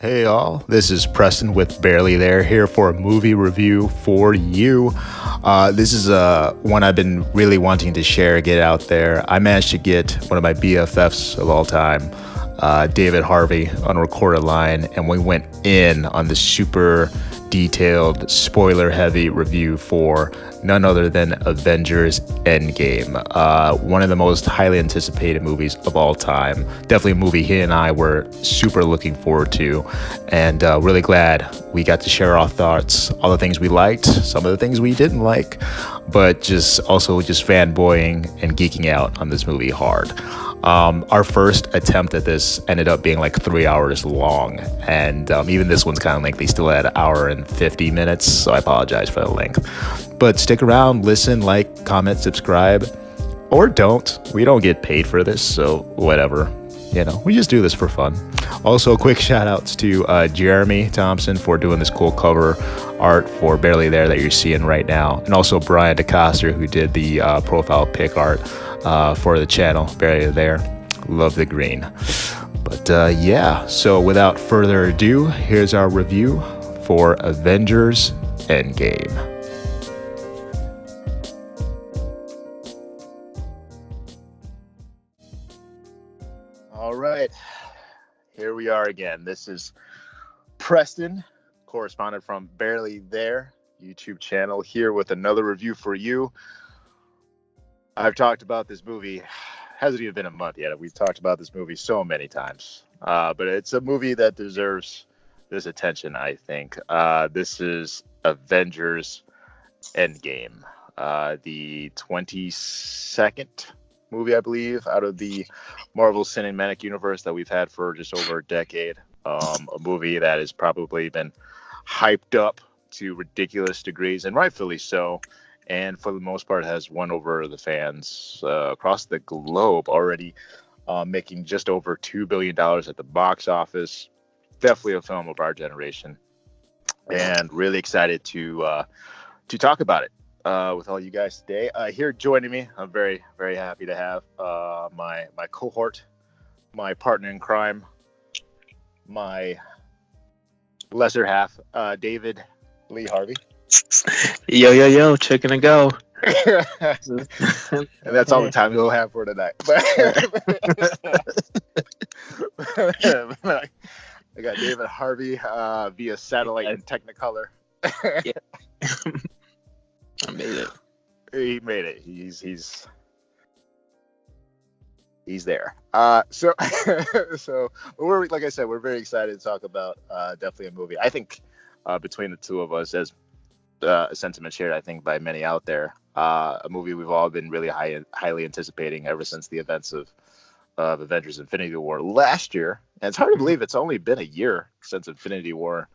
Hey all, this is Preston with Barely There here for a movie review for you. This is one I've been really wanting to share, get out there. I managed to get one of my BFFs of all time, David Harvey, on a recorded line, and we went in on the super detailed, spoiler-heavy review for none other than Avengers Endgame. One of the most highly anticipated movies of all time. Definitely a movie he and I were super looking forward to, and really glad we got to share our thoughts, all the things we liked, some of the things we didn't like, but just fanboying and geeking out on this movie hard. Our first attempt at this ended up being like 3 hours long, and even this one's kind of lengthy, still at an hour and 50 minutes, so I apologize for the length. But stick around, listen, like, comment, subscribe, or don't. We don't get paid for this, so whatever. We just do this for fun. Also, quick shout outs to Jeremy Thompson for doing this cool cover art for Barely There that you're seeing right now, and also Brian DeCoster, who did the profile pic art for the channel Barely There. Love the green. But so without further ado, here's our review for Avengers Endgame. All right, here we are again. This is Preston, correspondent from Barely There YouTube channel, here with another review for you. I've talked about this movie, hasn't even been a month yet. We've talked about this movie so many times, but it's a movie that deserves this attention, I think. This is Avengers Endgame, the 22nd movie, I believe, out of the Marvel Cinematic Universe that we've had for just over a decade. A movie that has probably been hyped up to ridiculous degrees, and rightfully so, and for the most part has won over the fans across the globe already, making just over $2 billion at the box office. Definitely a film of our generation, and really excited to talk about it with all you guys today. Here joining me, I'm very, very happy to have my cohort, my partner in crime, my lesser half, David Lee Harvey. Yo, chicken and go. And that's all the time we'll have for tonight. I got David Harvey via satellite in Technicolor. Yeah. I made it. He made it. He's there. So we're, like I said, we're very excited to talk about definitely a movie. I think between the two of us, as a sentiment shared, I think, by many out there, a movie we've all been really highly anticipating ever since the events of Avengers Infinity War last year. And it's hard to believe it's only been a year since Infinity War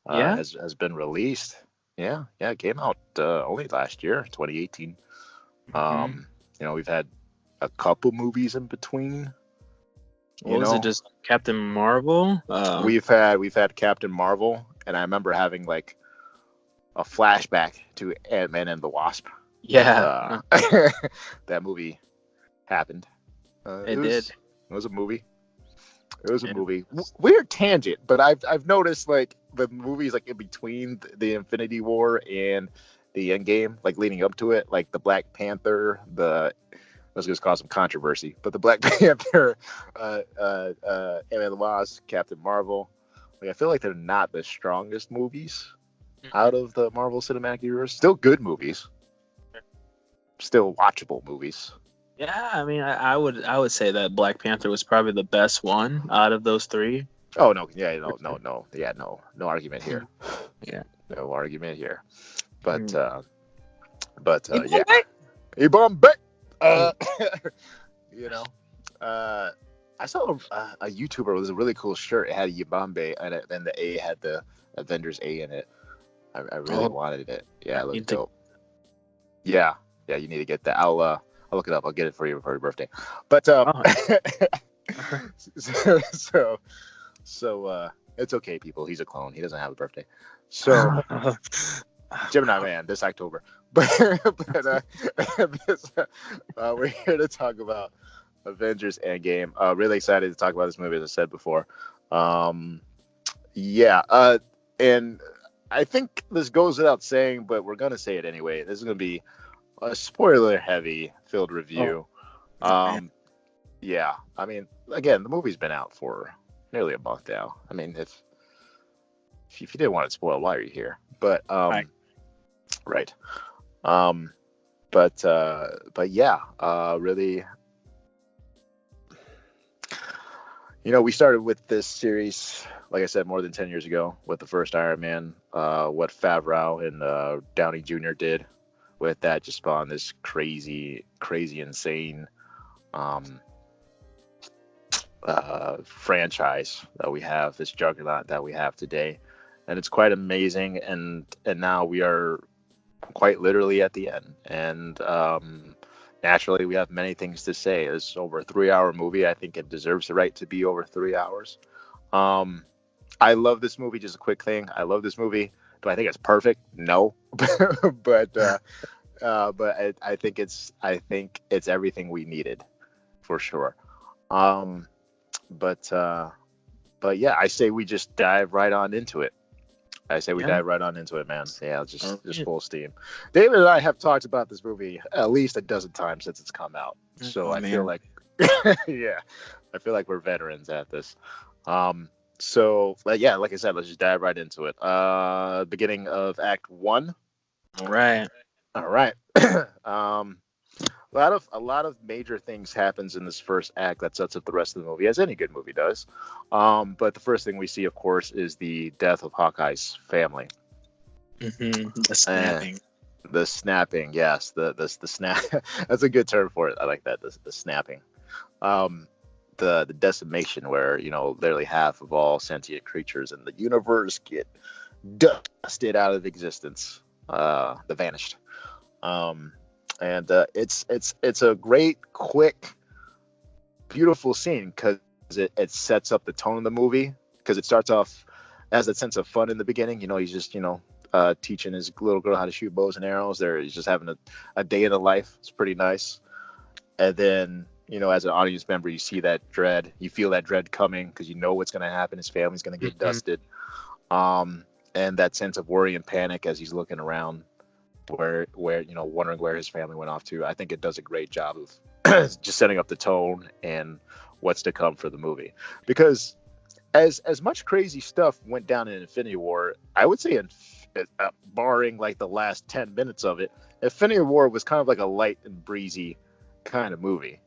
has been released. Yeah, it came out only last year, 2018. We've had a couple movies in between. Was it just Captain Marvel? We've had Captain Marvel, and I remember having like a flashback to Ant-Man and the Wasp. Yeah, that movie happened. It did. It was a movie. It was a movie. Weird tangent, but I've noticed like the movies like in between the Infinity War and the Endgame, like leading up to it, like the Black Panther, let's just cause some controversy, but the Black Panther, Ant-Man and the Wasp, Captain Marvel, like I feel like they're not the strongest movies out of the Marvel Cinematic Universe. Still good movies, still watchable movies. Yeah, I mean, I would say that Black Panther was probably the best one out of those three. Oh no, no argument here. Yeah, no argument here. But yeah, Bombay. I saw a YouTuber with a really cool shirt. It had Yibambe and it, and the A had the Avengers A in it. I really wanted it. Yeah, it looked dope. Yeah, you need to get that. I'll look it up. I'll get it for you for your birthday. But so it's okay, people. He's a clone. He doesn't have a birthday. So Gemini Man this October. But we're here to talk about Avengers Endgame. Really excited to talk about this movie, as I said before. Yeah. And I think this goes without saying, but we're gonna say it anyway. This is gonna be a spoiler-heavy filled Oh, review. man. Um, yeah. I mean, again, the movie's been out for nearly a month now. I mean, if you didn't want it spoiled, why are you here? But Right. right. Um, but yeah. Really. We started with this series, like I said, more than 10 years ago with the first Iron Man. What Favreau and Downey Jr. did with that just spawned this crazy, crazy, insane um, franchise that we have, this juggernaut that we have today. And it's quite amazing. And now we are quite literally at the end. And naturally, we have many things to say. It's over a 3 hour movie. I think it deserves the right to be over 3 hours. Um, I love this movie. Just a quick thing. I love this movie. Do I think it's perfect? No, but I think it's everything we needed for sure. Um, but uh, but yeah, I say we just dive right on into it. I say we Yeah. dive right on into it, man. Yeah, just Okay. full steam. David and I have talked about this movie at least a dozen times since it's come out, so Oh I feel man. like, yeah, I feel like we're veterans at this. Um, so yeah, like I said, let's just dive right into it. Beginning of Act One. All right. All right. um, a lot of major things happens in this first act that sets up the rest of the movie, as any good movie does. But the first thing we see, of course, is the death of Hawkeye's family. The And snapping. the snapping, yes, the snap. That's a good term for it. I like that. The snapping. Um, the decimation, where literally half of all sentient creatures in the universe get dusted out of existence. The vanished. Um, and it's a great, quick, beautiful scene because it sets up the tone of the movie, because it starts off as a sense of fun in the beginning. He's just teaching his little girl how to shoot bows and arrows. He's just having a day in the life. It's pretty nice. And then as an audience member, you see that dread, you feel that dread coming, because you know what's going to happen. His family's going to get Hmm. dusted. And that sense of worry and panic as he's looking around, where wondering where his family went off to. I think it does a great job of just setting up the tone and what's to come for the movie. Because as much crazy stuff went down in Infinity War, I would say, barring like the last 10 minutes of it, Infinity War was kind of like a light and breezy kind of movie.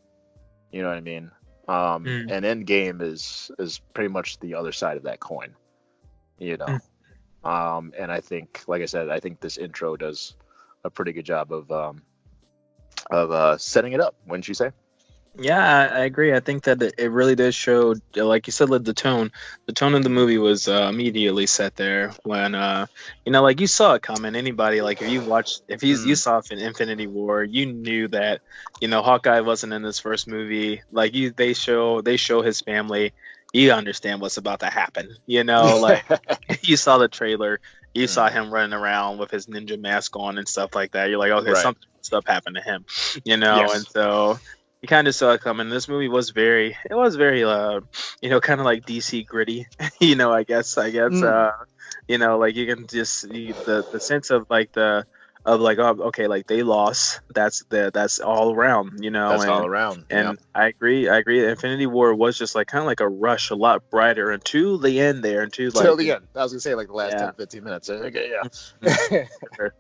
You know what I mean? Mm. And Endgame is pretty much the other side of that coin. You know. And I think, like I said, I think this intro does a pretty good job of setting it up. Wouldn't you say? Yeah, I agree. I think that it really does show, like you said, like the tone. The tone of the movie was immediately set there when, like you saw it coming. Anybody, like if you Mm, saw Infinity War, you knew that, Hawkeye wasn't in this first movie. Like they show his family. You understand what's about to happen. Like yeah. you saw the trailer. You saw Mm, him running around with his ninja mask on and stuff like that. You're like, okay, right. something stuff happened to him, and Yes. so you kind of saw it coming. This movie was very, kind of like DC gritty, I guess, Mm, like you can just see the sense of like oh, okay, like they lost. That's all around, that's all and around. Yeah. and I agree. Infinity War was just like kind of like a rush, a lot brighter until the end there, until Till like the end. I was gonna say like the last yeah, 10, 15 minutes. Okay. Mhm. Yeah. Sure.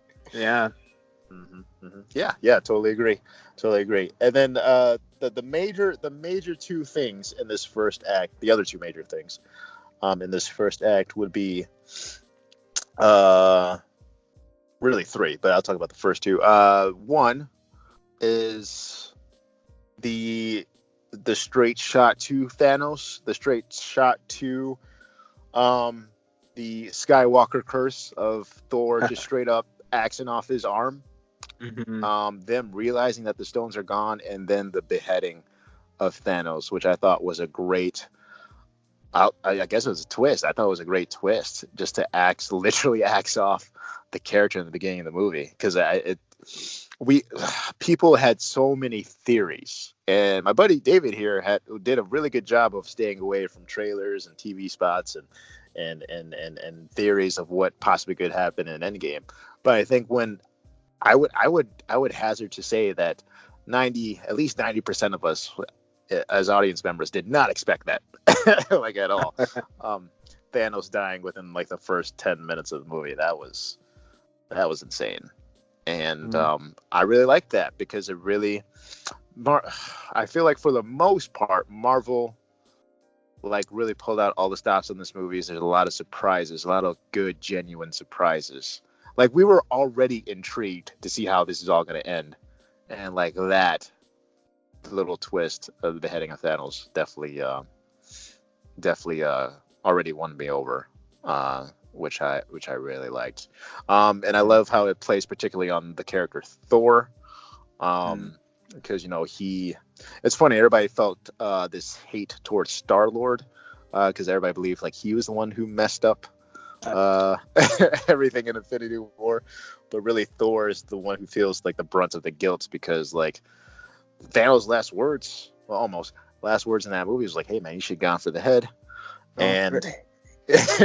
Yeah. Yeah. Totally agree. Totally agree. And then the major two things in this first act, the other two major things in this first act would be uh really three, but I'll talk about the first two. One is the the straight shot to Thanos, the straight shot to um the Skywalker curse of Thor just straight up axing off his arm. Hmm. Them realizing that the stones are gone, and then the beheading of Thanos, which I thought was a great. I guess it was a twist. I thought it was a great twist, just to literally axe off the character in the beginning of the movie, because we people had so many theories, and my buddy David here did a really good job of staying away from trailers and TV spots, and and theories of what possibly could happen in Endgame. But I think when I would hazard to say that at least 90% of us as audience members did not expect that like at all. Thanos dying within like the first 10 minutes of the movie, that was insane. And I really like that because it really I feel like for the most part Marvel like really pulled out all the stops in this movie. There's a lot of surprises, a lot of good genuine surprises. Like we were already intrigued to see how this is all going to end, and like that little twist of the beheading of Thanos definitely already won me over, which I really liked. And I love how it plays particularly on the character Thor, because it's funny, everybody felt this hate towards Star-Lord, because everybody believed like he was the one who messed up everything in Infinity War, but really Thor is the one who feels like the brunt of the guilt, because like Thanos' last words in that movie was like, hey man, you should have gone for the head. And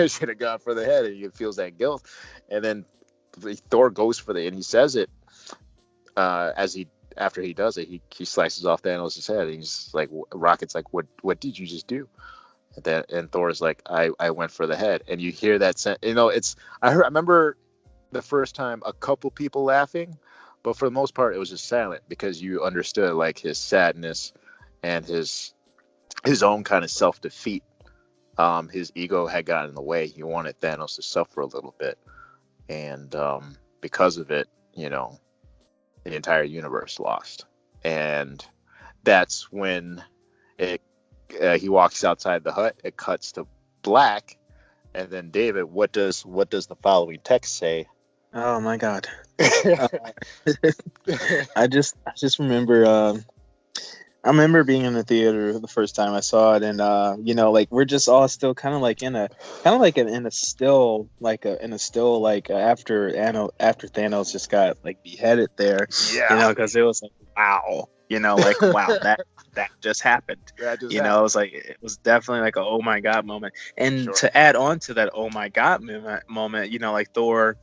should have gone for the head, and he feels that guilt. And then Thor goes for and he says it after he does it, he slices off Thanos' head, and he's like, Rocket's like, what did you just do? And Thor's like, I went for the head. And you hear that I remember the first time a couple people laughing, but for the most part it was just silent, because you understood like his sadness and his own kind of self-defeat. His ego had gotten in the way. He wanted Thanos to suffer a little bit, and because of it, the entire universe lost. And that's when he walks outside the hut. It cuts to black, and then David, what does the following text say? Oh my God! I just remember. I remember being in the theater the first time I saw it, and like we're just all still kind of like in a still after Thanos just got like beheaded there, because it was like wow, like wow, that just happened. It was like, it was definitely like a oh my God moment. And sure, to add on to that oh my God moment, like Thor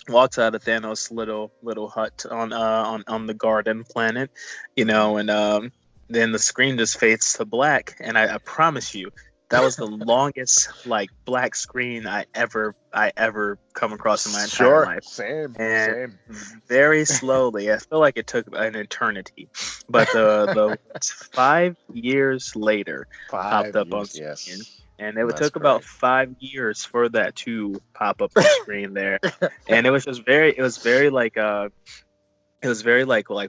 walks out of Thanos' little hut on the garden planet, and then the screen just fades to black, and I promise you that was the longest like black screen I ever come across in my entire life. Same. Very slowly, I feel like it took an eternity, but the 5 years later popped up on screen. Yes. And it took about 5 years for that to pop up on the screen there, and it was very like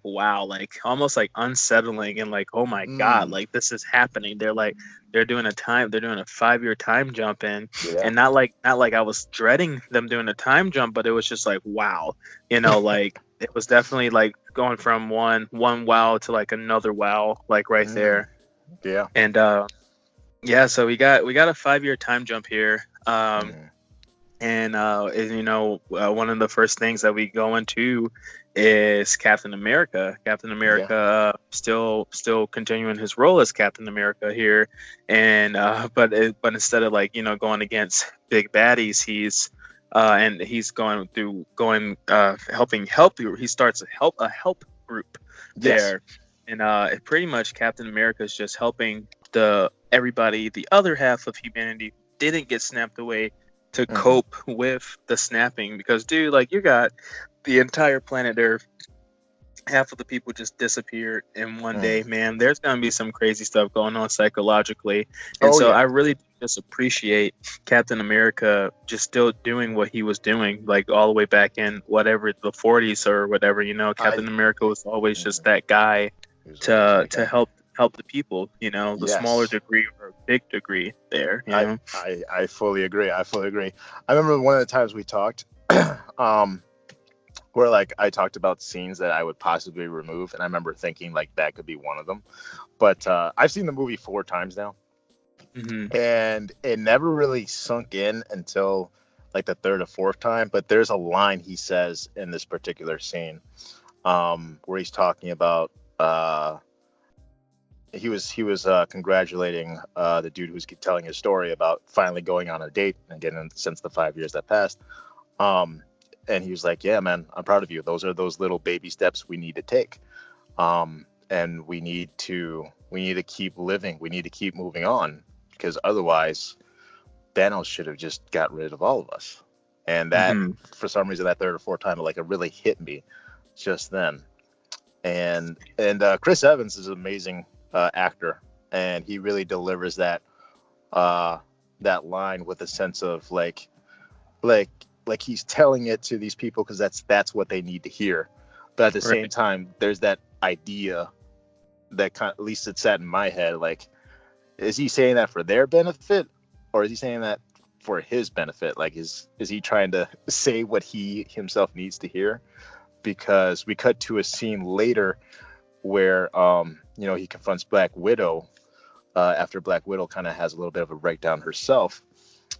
wow, like almost like unsettling, and like oh my God, like this is happening. They're doing a 5-year time jump in, and not like I was dreading them doing a time jump, but it was just like wow, like it was definitely like going from one wow to like another wow, like right there. Yeah. And so we got a 5-year time jump here. And one of the first things that we go into is Captain America. Still continuing his role as Captain America here, and but instead of like going against big baddies, he's helping he starts a help group there. Yes. And pretty much Captain America is just helping everybody, the other half of humanity didn't get snapped away, to cope with the snapping, because dude, like you got the entire planet Earth, half of the people just disappeared in one day, man. There's gonna be some crazy stuff going on psychologically, and I really just appreciate Captain America just still doing what he was doing, like all the way back in whatever the 40s or whatever. Captain America was always just that guy to help the people, the smaller degree or big degree there. I fully agree. I remember one of the times we talked, where like I talked about scenes that I would possibly remove, and I remember thinking like that could be one of them. But I've seen the movie 4 times now, and it never really sunk in until like the 3rd or 4th time. But there's a line he says in this particular scene, where he's talking about he was congratulating the dude who's telling his story about finally going on a date again since the 5 years that passed. Um, and he was like, "Yeah, man, I'm proud of you. Those are those little baby steps we need to take. And we need to keep living. We need to keep moving on because otherwise, Thanos should have just got rid of all of us." And that, Mhm. for some reason, that third or fourth time, like it really hit me just then. And Chris Evans is an amazing actor, and he really delivers uh, that line with a sense of like like he's telling it to these people because that's what they need to hear. But at the same Right. time, there's that idea that at least it sat in my head, like, is he saying that for their benefit, or is he saying that for his benefit? Like, is he trying to say what he himself needs to hear? Because we cut to a scene later where he confronts Black Widow after Black Widow kind of has a little bit of a breakdown herself,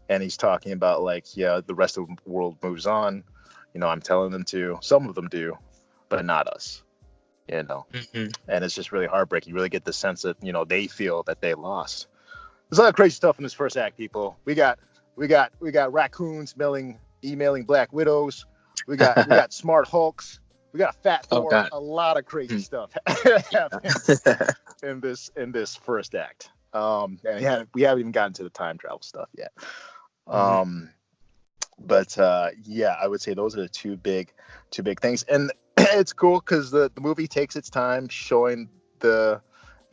and he's talking about like, yeah, the rest of the world moves on. I'm telling them to. Some of them do, but not us. Mhm. And it's just really heartbreaking. You really get the sense that they feel that they lost. There's a lot of crazy stuff in this first act, people. We got raccoons emailing Black Widows. We got smart Hulks. We got Fat Oh Thor. God. A lot of crazy stuff happens in this first act. And we haven't even gotten to the time travel stuff yet. Mhm. Um, but yeah, I would say those are the two big things, and it's cool because the movie takes its time showing the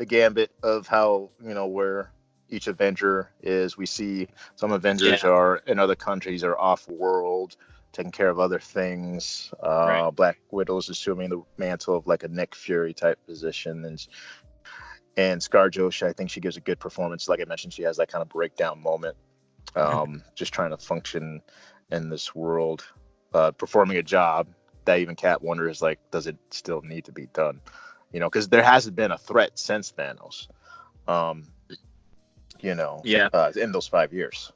gambit of how where each Avenger is. We see some Avengers Yeah. are in other countries or off world taking care of other things. Right. Black Widow's assuming the mantle of like a Nick Fury type position, and ScarJo, I think she gives a good performance. Like I mentioned, she has that kind of breakdown moment, just trying to function in this world, performing a job that even Kat wonders, like, does it still need to be done? Because there hasn't been a threat since Thanos, um, Yeah. in those 5 years.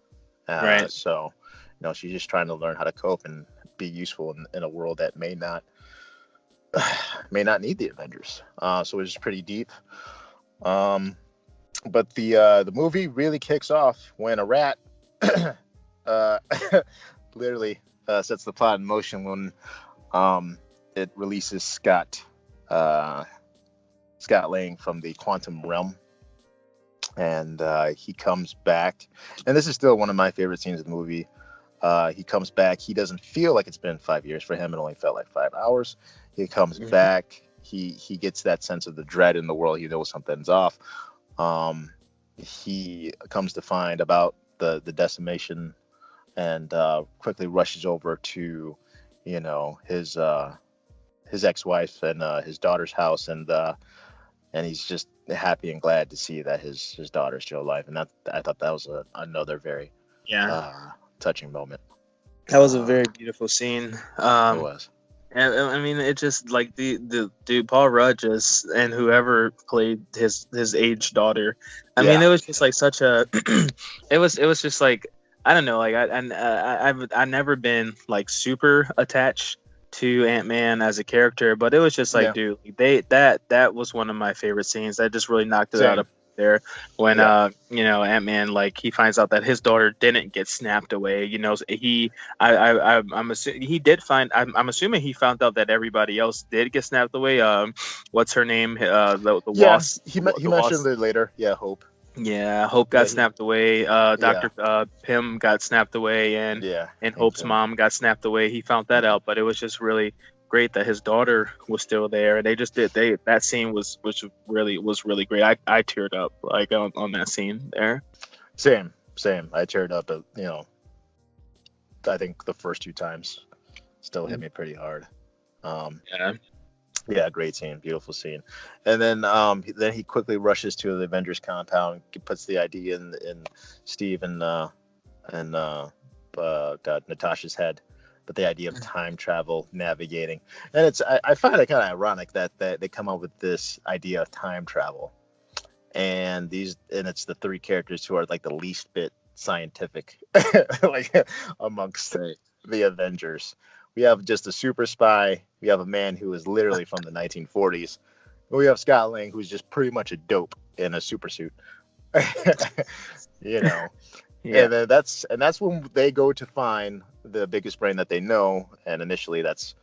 Right. So, she's just trying to learn how to cope and be useful in a world that may not need the Avengers. So it's just pretty deep. But the movie really kicks off when a rat uh, literally sets the plot in motion when it releases Scott Lang from the quantum realm, and he comes back. And this is still one of my favorite scenes of the movie. He comes back. He doesn't feel like it's been 5 years for him. It only felt like 5 hours. He comes Mhm. back. He gets that sense of the dread in the world. He knows something's off. He comes to find about the decimation, and quickly rushes over to, his ex-wife and his daughter's house, and he's just happy and glad to see that his daughter's still alive. And that, I thought that was another very Yeah. touching moment. That was a Uh, very beautiful scene. it was. And I mean, it just like the dude Paul Rudd just and whoever played his age daughter. I mean, Yeah. it was just like such a. it was just like I don't know, like I've never been like super attached to Ant-Man as a character, but it was just like, Yeah. dude, that was one of my favorite scenes. That just really knocked it out Same. of there when Yeah. Ant-Man, like, he finds out that his daughter didn't get snapped away. I'm assuming he found out that everybody else did get snapped away. What's her name? The Yeah. Wasp. He The mentioned Wasp. it later. Yeah. Hope. Yeah, Hope Yeah. got snapped away. Yeah. Doctor Pym got snapped away, and Yeah. Hank Hope's Pym. mom got snapped away. He found that Mhm. out, but it was just really great that his daughter was still there. And they just did that scene was really great. I teared up like on that scene there. Same. I teared up. I think the first two times still hit me pretty hard. Um, Yeah. yeah, great scene, beautiful scene. And then he quickly rushes to the Avengers compound, puts the idea in Steve and Natasha's head, but the idea of time travel, navigating, and I find it kind of ironic that they come up with this idea of time travel, and it's the three characters who are like the least bit scientific, like amongst Right. the Avengers. We have just a super spy. We have a man who is literally from the 1940s. We have Scott Lang, who's just pretty much a dope in a super suit. You know. Yeah. And then that's when they go to find the biggest brain that they know, and initially that's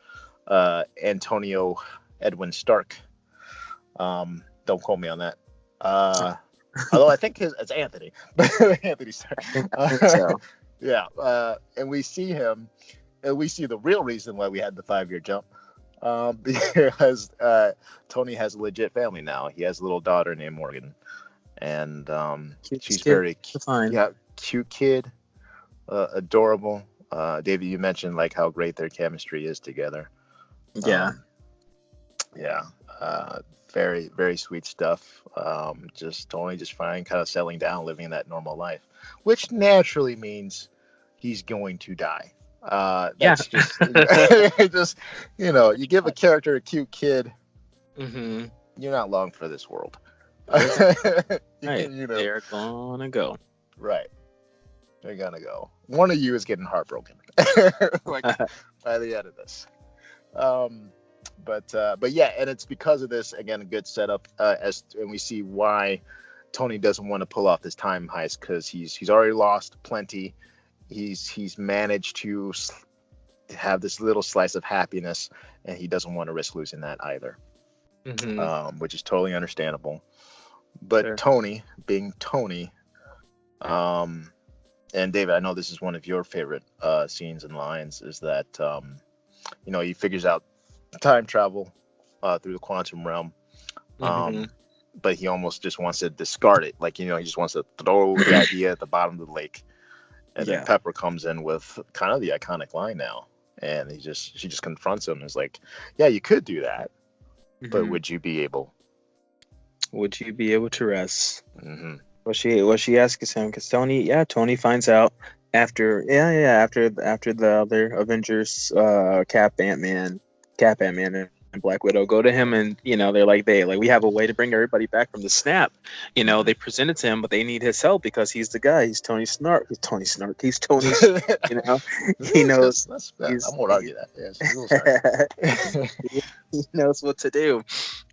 Antonio Edwin Stark. Don't quote me on that. Although I think it's Anthony, Anthony Stark. I think so. Yeah, and we see him, and we see the real reason why we had the 5-year jump, because Tony has a legit family now. He has a little daughter named Morgan, and she's very cute kid, adorable. David, you mentioned like how great their chemistry is together. Yeah. Very, very sweet stuff. Just Tony just fine, kind of settling down, living that normal life, which naturally means he's going to die. That's just you give a character a cute kid, you're not long for this world. Right. They're gonna go. Right. They're gonna go. One of you is getting heartbroken like by the end of this. But yeah, and it's because of this, again, a good setup, and we see why Tony doesn't want to pull off this time heist, because he's already lost plenty. He's managed to have this little slice of happiness, and he doesn't want to risk losing that either, which is totally understandable. But sure. Tony, being Tony, and David, I know this is one of your favorite scenes and lines, is that he figures out time travel through the quantum realm, but he almost just wants to discard it, like he just wants to throw the idea at the bottom of the lake. And then Pepper comes in with kind of the iconic line now, and she just confronts him and is like, yeah, you could do that, but would you be able to rest? What she asks him, because Tony finds out after the other Avengers, Cap, Ant-Man and Black Widow go to him, and they're like, we have a way to bring everybody back from the snap. They present it to him, but they need his help because he's the guy. He's Tony Snark. He's Tony. He knows. I won't argue that. Yes, he knows what to do.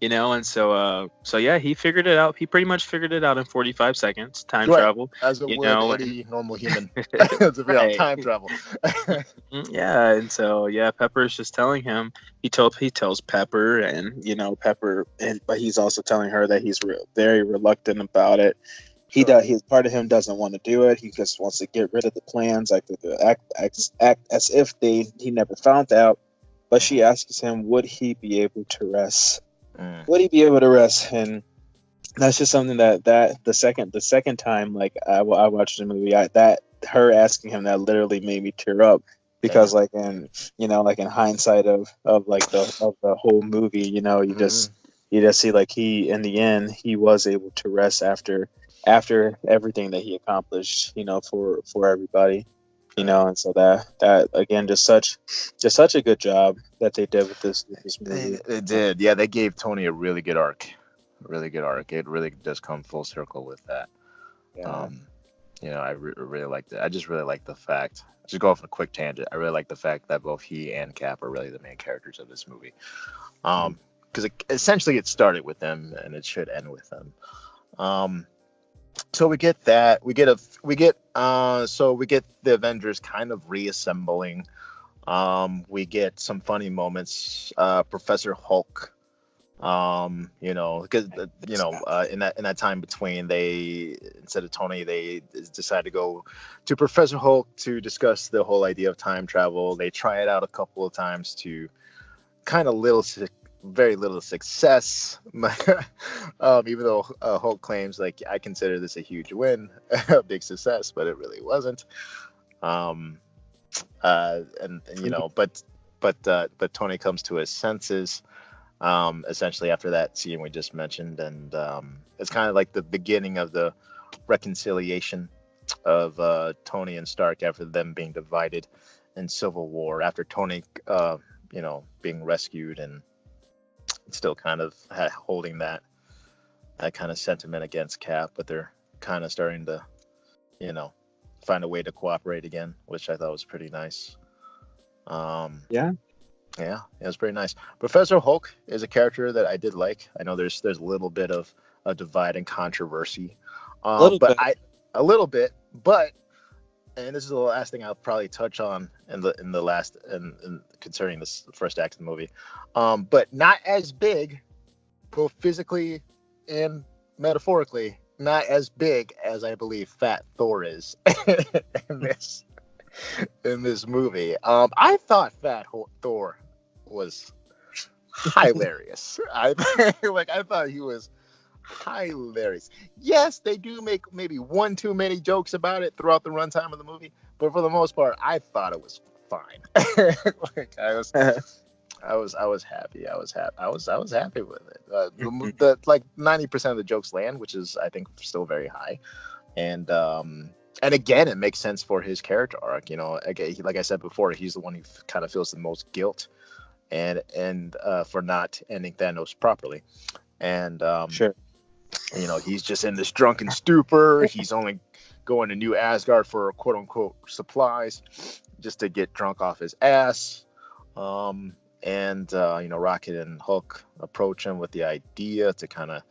And so he figured it out. He pretty much figured it out in 45 seconds. Time travel, as a any normal human to be on time travel. And so Pepper's just telling him. He tells Pepper, and but he's also telling her that he's very reluctant about it. His part of him doesn't want to do it. He just wants to get rid of the plans, like act as if he never found out. But she asks him, would he be able to rest? Would he be able to rest? And that's just something that the second time, like I watched the movie, that her asking him that literally made me tear up. Because like in hindsight of the whole movie, you just see like he, in the end, he was able to rest after everything that he accomplished, for everybody, and so that again, just such a good job that they did with this movie. They did. Yeah, they gave Tony a really good arc. It really does come full circle with that. I really liked it. I just really like the fact, just go off on a quick tangent, I really like the fact that both he and Cap are really the main characters of this movie. Because essentially it started with them and it should end with them. So we get that. We get the Avengers kind of reassembling. We get some funny moments. Professor Hulk, because in that time between, they, instead of Tony, they decide to go to Professor Hulk to discuss the whole idea of time travel. They try it out a couple of times to kind of very little success. Even though Hulk claims, like, I consider this a huge win, a big success, but it really wasn't. But Tony comes to his senses, essentially after that scene we just mentioned, and it's kind of like the beginning of the reconciliation of Tony and Stark after them being divided in Civil War, after Tony being rescued and still kind of holding that kind of sentiment against Cap, but they're kind of starting to find a way to cooperate again, which I thought was pretty nice. Yeah, it was pretty nice. Professor Hulk is a character that I did like. I know there's a little bit of a divide and controversy. A little But bit. a little bit, but and this is the last thing I'll probably touch on in the last and concerning this first act of the movie, but not as big, both physically and metaphorically, not as big as I believe Fat Thor is in this movie. I thought Thor was hilarious. I thought he was hilarious. Yes, they do make maybe one too many jokes about it throughout the runtime of the movie, but for the most part, I thought it was fine. I was happy. I was happy with it. The like 90% of the jokes land, which is I think still very high, and again, it makes sense for his character arc. Again, like I said before, he's the one who kind of feels the most guilt and for not ending Thanos properly, and Sure. he's just in this drunken stupor. He's only going to New Asgard for quote unquote supplies, just to get drunk off his ass. Rocket and Hulk approach him with the idea to kind of,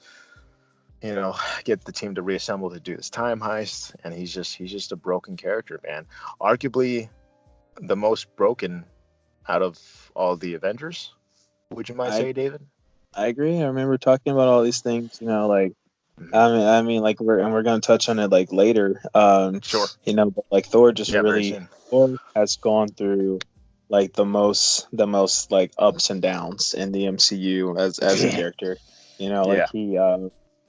get the team to reassemble to do this time heist, and he's just a broken character, man. Arguably the most broken out of all the Avengers. Would you mind say, David? I agree. I remember talking about all these things, like I mean, like we're gonna touch on it like later. Sure. But like Thor just very really soon. Thor has gone through like the most like ups and downs in the MCU as a character. Like he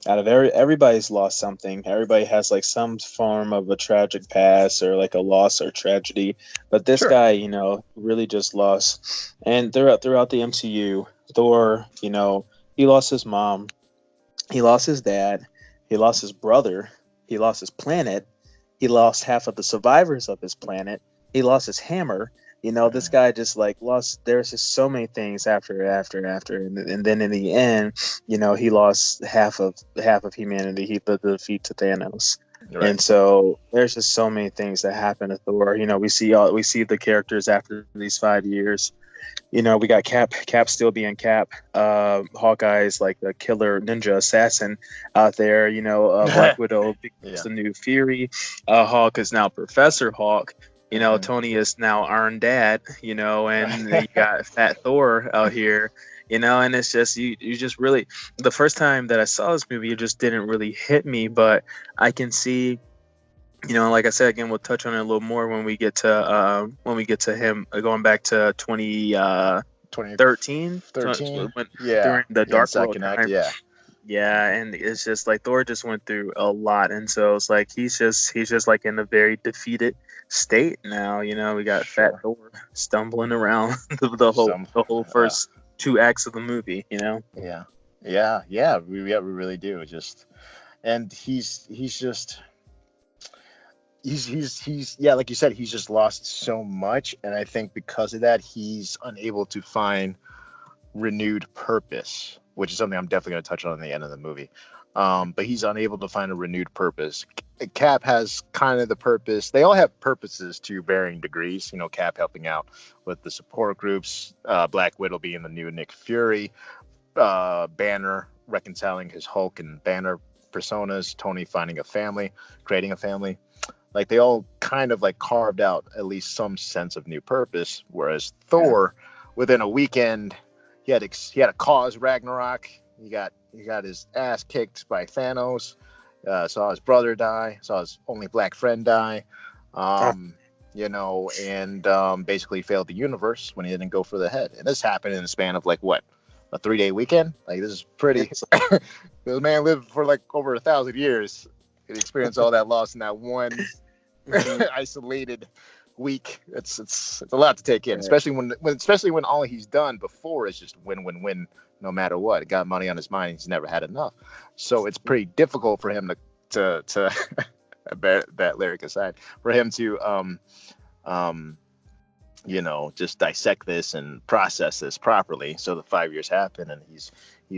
out of everybody's lost something. Everybody has like some form of a tragic past or like a loss or tragedy. But this guy, really just lost. And throughout the MCU, Thor, he lost his mom, he lost his dad, he lost his brother, he lost his planet, he lost half of the survivors of his planet, he lost his hammer. This guy just like lost. There's just so many things after, and then in the end, he lost half of humanity. He put the defeat to Thanos, right. And so there's just so many things that happen to Thor. We see the characters after these 5 years. We got Cap still being Cap. Hawkeye's like the killer ninja assassin out there. Black Widow becomes the new Fury. Hawk is now Professor Hawk. Tony is now Iron Dad, and you got Fat Thor out here, and it's just, you just really, the first time that I saw this movie, it just didn't really hit me, but I can see, like I said, again, we'll touch on it a little more when we get to him going back to 2013, during the Dark World time. Yeah, and it's just like Thor just went through a lot, and so it's like he's just like in a very defeated state now. We got Fat Thor stumbling around the whole first 2 acts of the movie. We really do. And he's like you said, he's just lost so much, and I think because of that, he's unable to find renewed purpose, which is something I'm definitely going to touch on in the end of the movie. But he's unable to find a renewed purpose. Cap has kind of the purpose. They all have purposes to varying degrees. Cap helping out with the support groups, Black Widow being the new Nick Fury, Banner reconciling his Hulk and Banner personas, Tony finding a family, creating a family. Like they all kind of like carved out at least some sense of new purpose. Whereas Thor, within a weekend, he had a cause Ragnarok. He got his ass kicked by Thanos. Saw his brother die. Saw his only black friend die. Basically failed the universe when he didn't go for the head. And this happened in the span of like what, a 3-day weekend? Like this is pretty. This man lived for like over 1,000 years. He experienced all that loss in that one isolated week. It's a lot to take in, especially when all he's done before is just win no matter what. It got money on his mind. He's never had enough, so it's pretty difficult for him to that lyric aside, for him to just dissect this and process this properly. So the 5 years happen and he's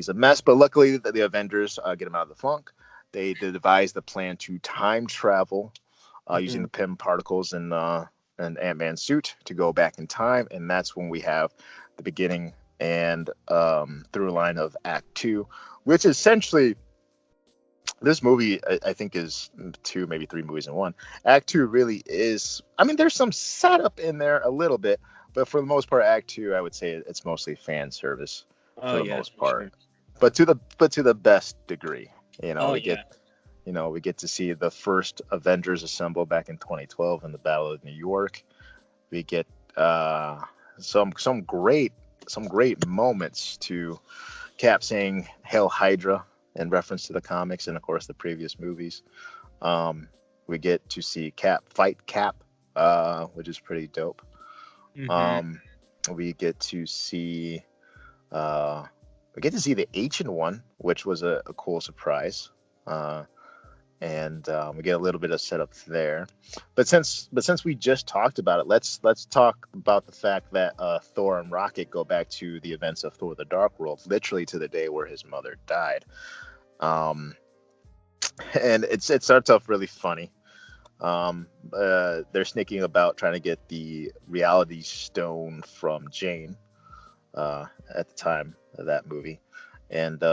a mess, but luckily the Avengers get him out of the funk. They devised the plan to time travel using the Pym particles and Ant-Man's suit to go back in time, and that's when we have the beginning and through line of Act 2, which essentially this movie I think is two, maybe three movies in one. Act two really is. I mean, there's some setup in there a little bit, but for the most part, Act two, I would say it's mostly fan service Oh for the yeah, most for part, sure. but to the best degree. You know, Oh we get yeah. we get to see the first Avengers assemble back in 2012 in the Battle of New York. We get some great moments to Cap saying "Hail Hydra" in reference to the comics and of course the previous movies. Um, we get to see Cap fight Cap, which is pretty dope. Hmm. Um, we get to see uh, the Ancient One, which was a cool surprise. Uh, and we get a little bit of setup there. But since we just talked about it, let's talk about the fact that Thor and Rocket go back to the events of Thor: The Dark World, literally to the day where his mother died. Um, and it starts off really funny. They're sneaking about trying to get the Reality Stone from Jane at the time of that movie, and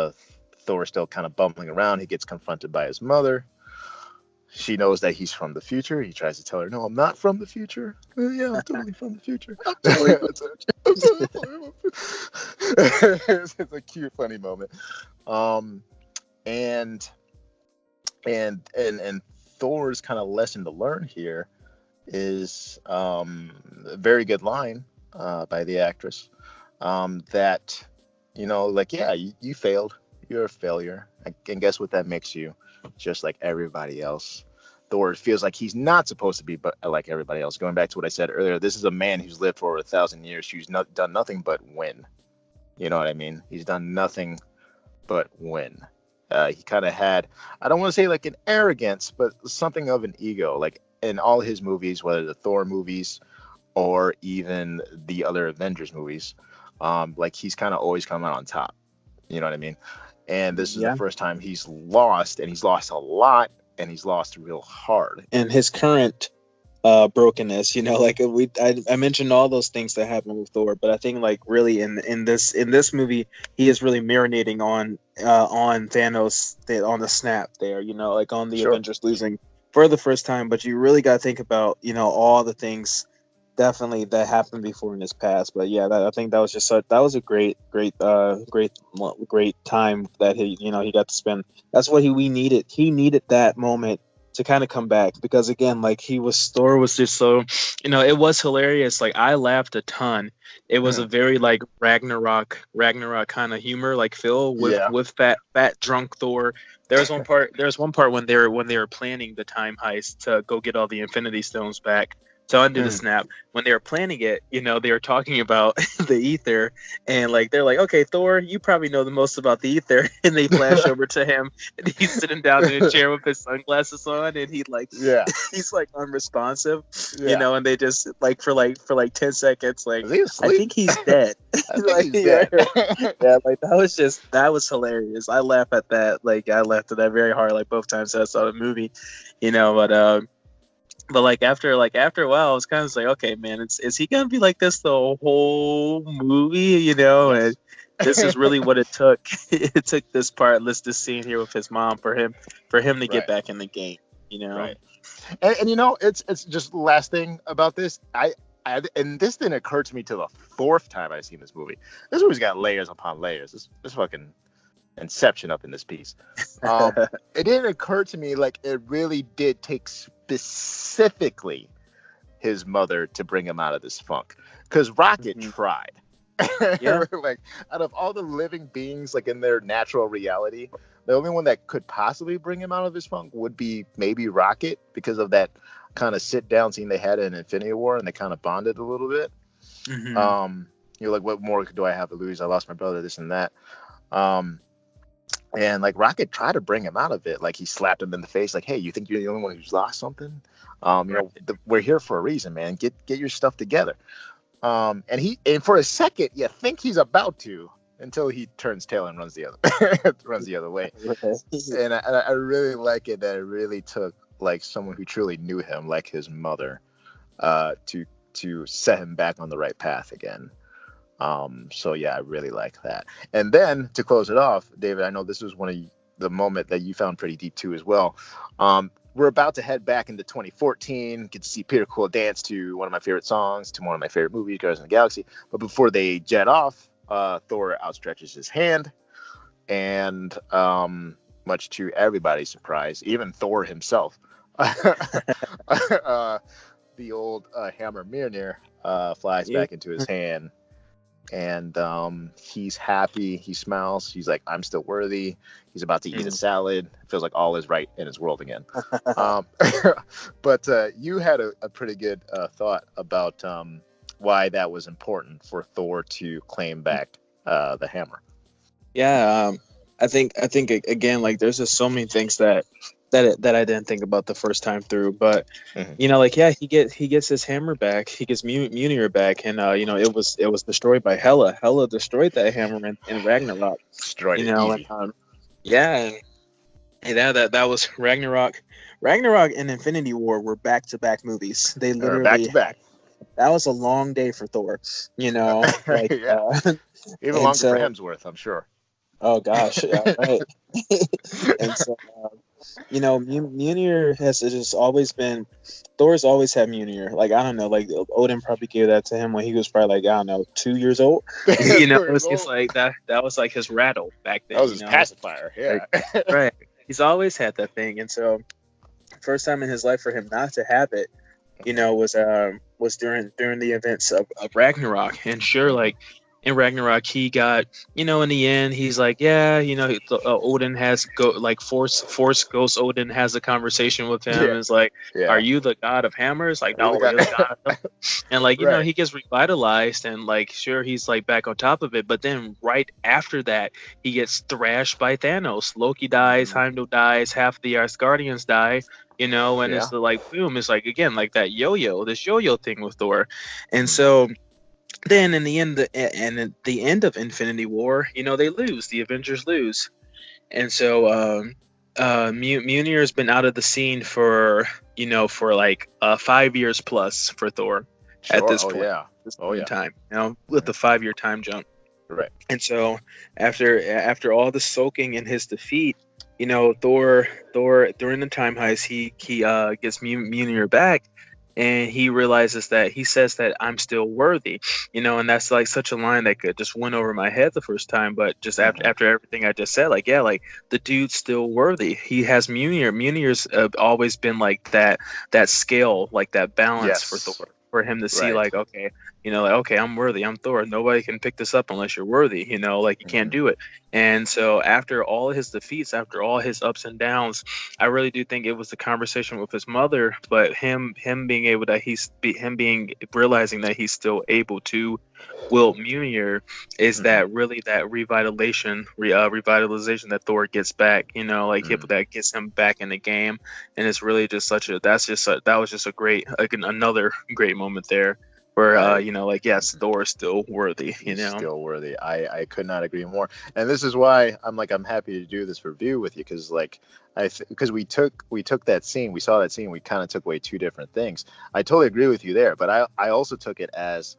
Thor's still kind of bumbling around. He gets confronted by his mother. She knows that he's from the future. He tries to tell her, "No, I'm not from the future." Yeah, I'm totally from the future. It's a cute, funny moment. Um, and and Thor's kind of lesson to learn here is a very good line by the actress that like, yeah, you failed. You're a failure, and guess what? That makes you just like everybody else. Thor feels like he's not supposed to be but like everybody else. Going back to what I said earlier, this is a man who's lived for over 1,000 years, who's not done nothing but win. You know what I mean? He's done nothing but win. He kind of had, I don't want to say like an arrogance, but something of an ego. Like in all his movies, whether the Thor movies or even the other Avengers movies, like he's kind of always come out on top. You know what I mean? And this is the Yeah. first time he's lost, and he's lost a lot, and he's lost real hard. And his current brokenness, like I mentioned all those things that happened with Thor, but I think like really in this movie he is really marinating on Thanos, on the snap there, like on the Sure. Avengers losing for the first time. But you really got to think about all the things definitely that happened before in his past. But yeah, I think that was that was a great time that he got to spend. That's what we needed. He needed that moment to kind of come back, because again, like Thor was just so, it was hilarious. Like I laughed a ton. It was a Mhm. very like Ragnarok kind of humor, like Phil Yeah. with fat drunk Thor. There's one part when they were planning the time heist to go get all the Infinity Stones back to undo the Mhm. snap. When they were planning it, they were talking about the ether, and like they're like, okay, Thor, you probably know the most about the ether, and they flash over to him, and he's sitting down in a chair with his sunglasses on, and Yeah. he's like unresponsive, Yeah. and they just like for like 10 seconds, like, Is he I asleep? think he's dead. I think Like, he's yeah, dead. yeah, like that was hilarious. I laugh at that. Like I laughed at that very hard, like both times that I saw the movie, but like after a while, I was kind of like, okay, man, is he gonna be like this the whole movie? Yes. And this is really what it took. It took this part, this scene here with his mom for him to get Right. back in the game. Right. And it's just the last thing about this. And this didn't occur to me till the fourth time I seen this movie. This movie's got layers upon layers. This fucking Inception up in this piece. It didn't occur to me like it really did take specifically his mother to bring him out of this funk, because Rocket Mhm. tried. Yeah. Like out of all the living beings, like in their natural reality, the only one that could possibly bring him out of his funk would be maybe Rocket, because of that kind of sit down scene they had in Infinity War, and they kind of bonded a little bit. Hmm. Like, what more do I have to lose? I lost my brother, this and that. Um, and like Rocket tried to bring him out of it. Like he slapped him in the face, like, "Hey, you think you're the only one who's lost something? Right. We're here for a reason, man. Get your stuff together." And for a second, you think he's about to, until he turns tail and runs the other way. And I really like it that it really took like someone who truly knew him, like his mother, to set him back on the right path again. So yeah, I really like that. And then to close it off, David, I know this was one of the moment that you found pretty deep too as well. We're about to head back into 2014, get to see Peter Quill dance to one of my favorite songs, to one of my favorite movies, Guardians of the Galaxy. But before they jet off, Thor outstretches his hand, and much to everybody's surprise, even Thor himself, the old hammer Mjolnir flies back into his hand, and he's happy. He smiles. He's like, I'm still worthy. He's about to eat a salad. Feels like all is right in his world again. But you had a pretty good thought about why that was important for Thor to claim back the hammer. Yeah, I think again, like, there's just so many things that I didn't think about the first time through. But you know, like, yeah, he gets his hammer back. He gets Mjolnir back, and you know, it was destroyed by Hela. Hela destroyed that hammer in Ragnarok. Destroyed You it know, easy. and yeah, and that was Ragnarok. Ragnarok and Infinity War were back-to-back movies. They literally back to back. That was a long day for Thor. You know, like, Yeah. Even longer for Hemsworth, I'm sure. Oh gosh, yeah, right. And so, you know, Mjolnir has just always been. Thor's always had Mjolnir. Like, I don't know, like, Odin probably gave that to him when he was probably, like, I don't know, 2 years old. You know, it was just like that. That was like his rattle back then. That was his pacifier. Yeah, like, right. He's always had that thing, and so first time in his life for him not to have it, you know, was during the events of Ragnarok. And sure, like, in Ragnarok, he got, you know, in the end, he's like, yeah, you know, Odin has Force Ghost Odin has a conversation with him. And it's like, are you the god of hammers? Like, no, you're the god of and, like, you know, he gets revitalized, and, like, sure, he's, like, back on top of it. But then right after that, he gets thrashed by Thanos. Loki dies, Heimdall dies, half the Asgardians die. You know, and it's like, boom, it's like, again, like that this yo-yo thing with Thor. And so then in the end, at the end of Infinity War, you know, they lose. The Avengers lose. And so Mjolnir has been out of the scene for, you know, for like 5 years plus for Thor at this point. This point in time, you know, with the 5-year time jump. Right. And so after all the soaking in his defeat, you know, Thor during the time heist, he gets Mjolnir back, and he realizes that he says that I'm still worthy, you know, and that's like such a line that could just went over my head the first time, but just after everything I just said, like, yeah, like, the dude's still worthy. He has Mjolnir. Mjolnir's always been like that scale, like that balance for Thor. For him to see, like, okay, you know, like, okay, I'm worthy, I'm Thor. Nobody can pick this up unless you're worthy, you know, like, you can't do it. And so after all his defeats, after all his ups and downs, I really do think it was the conversation with his mother, but him being able to, realizing that he's still able to wield Mjolnir is that really that revitalization that Thor gets back, you know, like, that gets him back in the game. And it's really just that was just a great, like, another great moment there where you know, like, yes, Thor is still worthy, you know. Still worthy. I could not agree more. And this is why I'm happy to do this review with you, because, like, because we took that scene, we saw that scene, we kind of took away two different things. I totally agree with you there, but I also took it as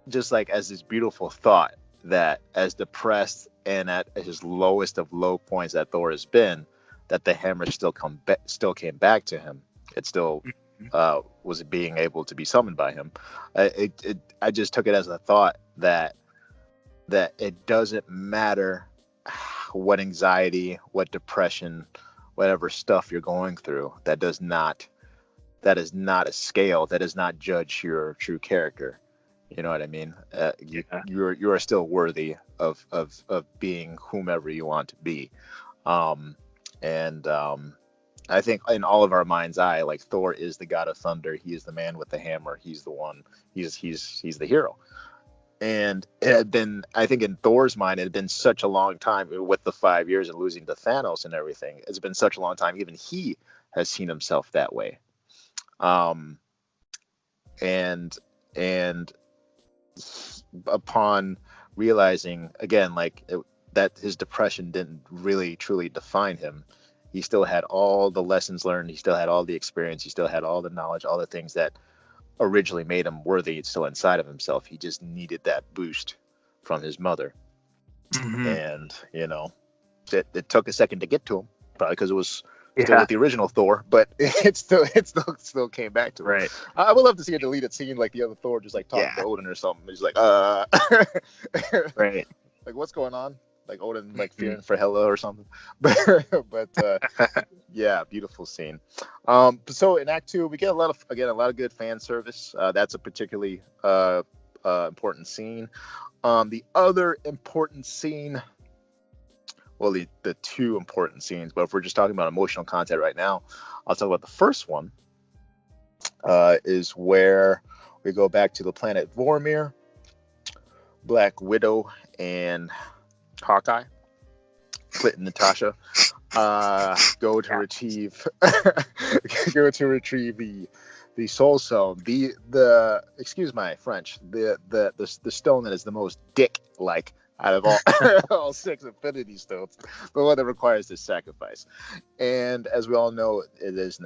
just like as this beautiful thought that as depressed and at his lowest of low points that Thor has been, that the hammer still came back to him. It still was being able to be summoned by him. I just took it as a thought that it doesn't matter what anxiety, what depression, whatever stuff you're going through, that is not a scale that does not judge your true character. You know what I mean? You are still worthy of being whomever you want to be. I think in all of our mind's eye, like, Thor is the god of thunder. He is the man with the hammer. He's the one. He's the hero. And it had been, I think, in Thor's mind, it had been such a long time with the 5 years and losing to Thanos and everything. It's been such a long time. Even he has seen himself that way. And upon realizing again, like, that his depression didn't really truly define him, he still had all the lessons learned, he still had all the experience, he still had all the knowledge, all the things that originally made him worthy. It's still inside of himself. He just needed that boost from his mother. And, you know, It took a second to get to him, probably because it was still with the original Thor, but it still came back to him. Right. I would love to see a deleted scene like the other Thor, just like talking to Odin or something. He's like, Right. like what's going on? Like Odin, like fearing for Hela or something. but yeah, beautiful scene. So in Act 2, we get a lot of good fan service. That's a particularly important scene. The other important scene, well, the two important scenes, but if we're just talking about emotional content right now, I'll talk about the first one. Is where we go back to the planet Vormir. Black Widow and Hawkeye, Clint and Natasha, go to retrieve the Soul Stone, the excuse my French, the stone that is the most dick-like out of all 6 Infinity Stones, the one that requires this sacrifice. And as we all know, it is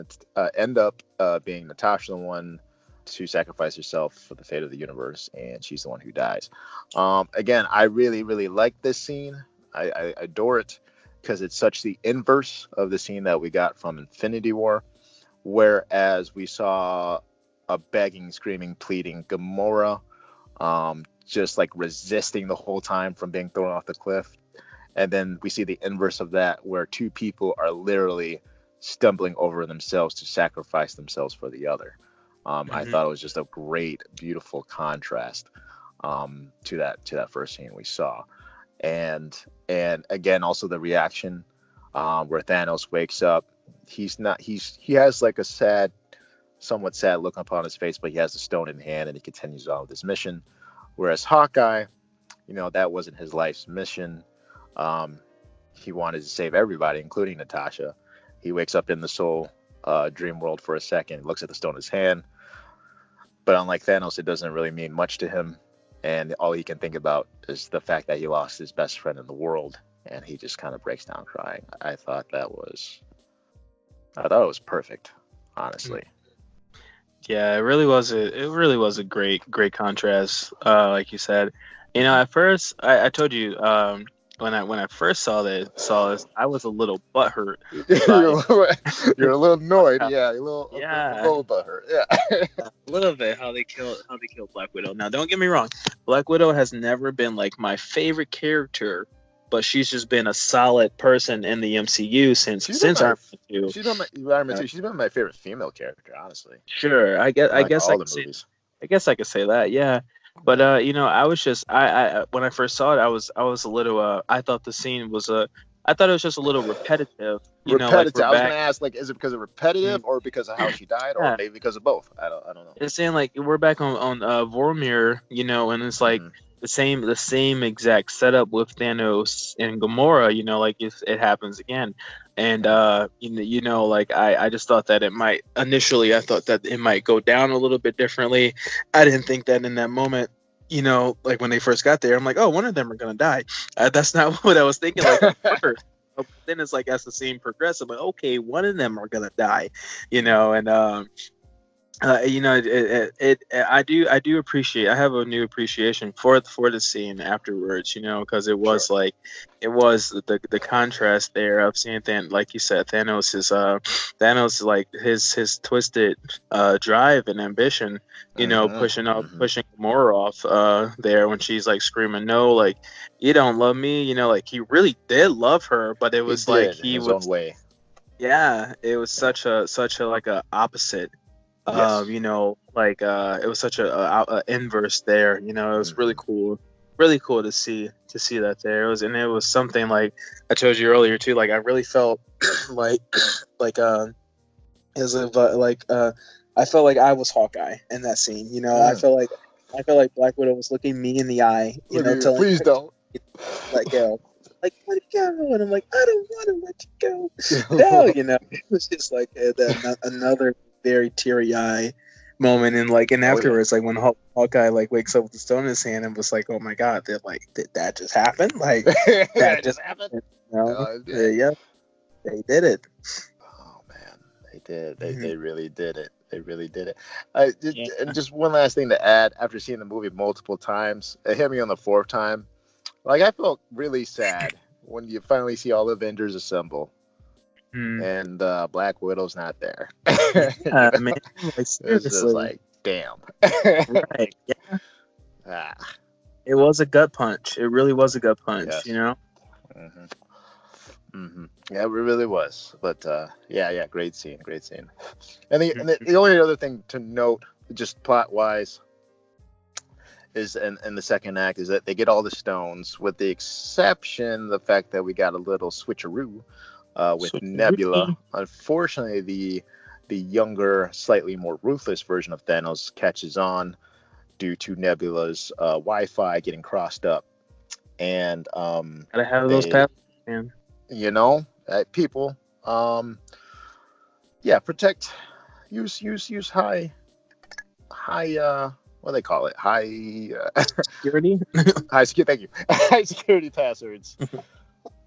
end up being Natasha the one to sacrifice herself for the fate of the universe, and she's the one who dies. Again, I really, really like this scene. I adore it because it's such the inverse of the scene that we got from Infinity War, whereas we saw a begging, screaming, pleading Gamora, just like resisting the whole time from being thrown off the cliff. And then we see the inverse of that, where two people are literally stumbling over themselves to sacrifice themselves for the other. I thought it was just a great, beautiful contrast to that first scene we saw, and again also the reaction where Thanos wakes up. He has like a somewhat sad look upon his face, but he has the stone in hand and he continues on with his mission. Whereas Hawkeye, that wasn't his life's mission. He wanted to save everybody, including Natasha. He wakes up in the soul dream world for a second, looks at the stone in his hand. But unlike Thanos, it doesn't really mean much to him. And all he can think about is the fact that he lost his best friend in the world. And he just kind of breaks down crying. I thought it was perfect, honestly. Yeah, it really was a great contrast. Like you said, at first I told you, when I first saw this, I was a little butthurt. You're a little annoyed, yeah. A little butthurt, yeah. A little bit how they killed Black Widow. Now, don't get me wrong, Black Widow has never been like my favorite character, but she's just been a solid person in the MCU since Iron Man 2. She's been my favorite female character, honestly. Sure, I guess I could say that, yeah. But I was just I when I first saw it, I was a little I thought the scene was I thought it was just a little repetitive. Repetitive. I was gonna ask, like, is it because of repetitive or because of how she died, or maybe because of both? I don't know. It's saying like we're back on Vormir, and it's like the same exact setup with Thanos and Gamora. Like if it happens again, and like I just thought that it might initially. I thought that it might go down a little bit differently. I didn't think that in that moment. Like when they first got there, I'm like, oh, one of them are gonna die. That's not what I was thinking. Like first. But then it's like as the scene progresses, I'm like, okay, one of them are gonna die, and I do appreciate. I have a new appreciation for the scene afterwards, because it was like, it was the contrast there of seeing like you said, Thanos like his twisted drive and ambition, pushing Gamora off there when she's like screaming, no, like you don't love me, like he really did love her, but it was like he was own way. Yeah, it was such a like a opposite. Yes. It was such a inverse there. It was really cool to see that there. It was something like I told you earlier too. Like I really felt I felt like I was Hawkeye in that scene. I felt like Black Widow was looking me in the eye. Telling please don't let go. Like, let it go, and I'm like, I don't want to let you go. No, it was just like another very teary eye moment, and afterwards, like when Hawkeye like wakes up with the stone in his hand and was like, oh my god, did that just happen? Like that just happened? Yeah, they did it. Oh man, they did. They really did it. They really did it. And just one last thing to add, after seeing the movie multiple times, it hit me on the fourth time. Like I felt really sad when you finally see all the Avengers assemble, and Black Widow's not there. Man, like, It's just seriously. like, damn. Right. Yeah. It was a gut punch. It really was a gut punch, Yes. you know? Yeah, it really was. But yeah, great scene. And the only other thing to note, just plot wise, is in the second act is that they get all the stones, with the exception of the fact that we got a little switcheroo with Nebula. Unfortunately, the younger, slightly more ruthless version of Thanos catches on due to Nebula's Wi-Fi getting crossed up, and Gotta have those passes, man. You know, people, protect, use high, what do they call it? High Security. high security. Thank you. High security passwords.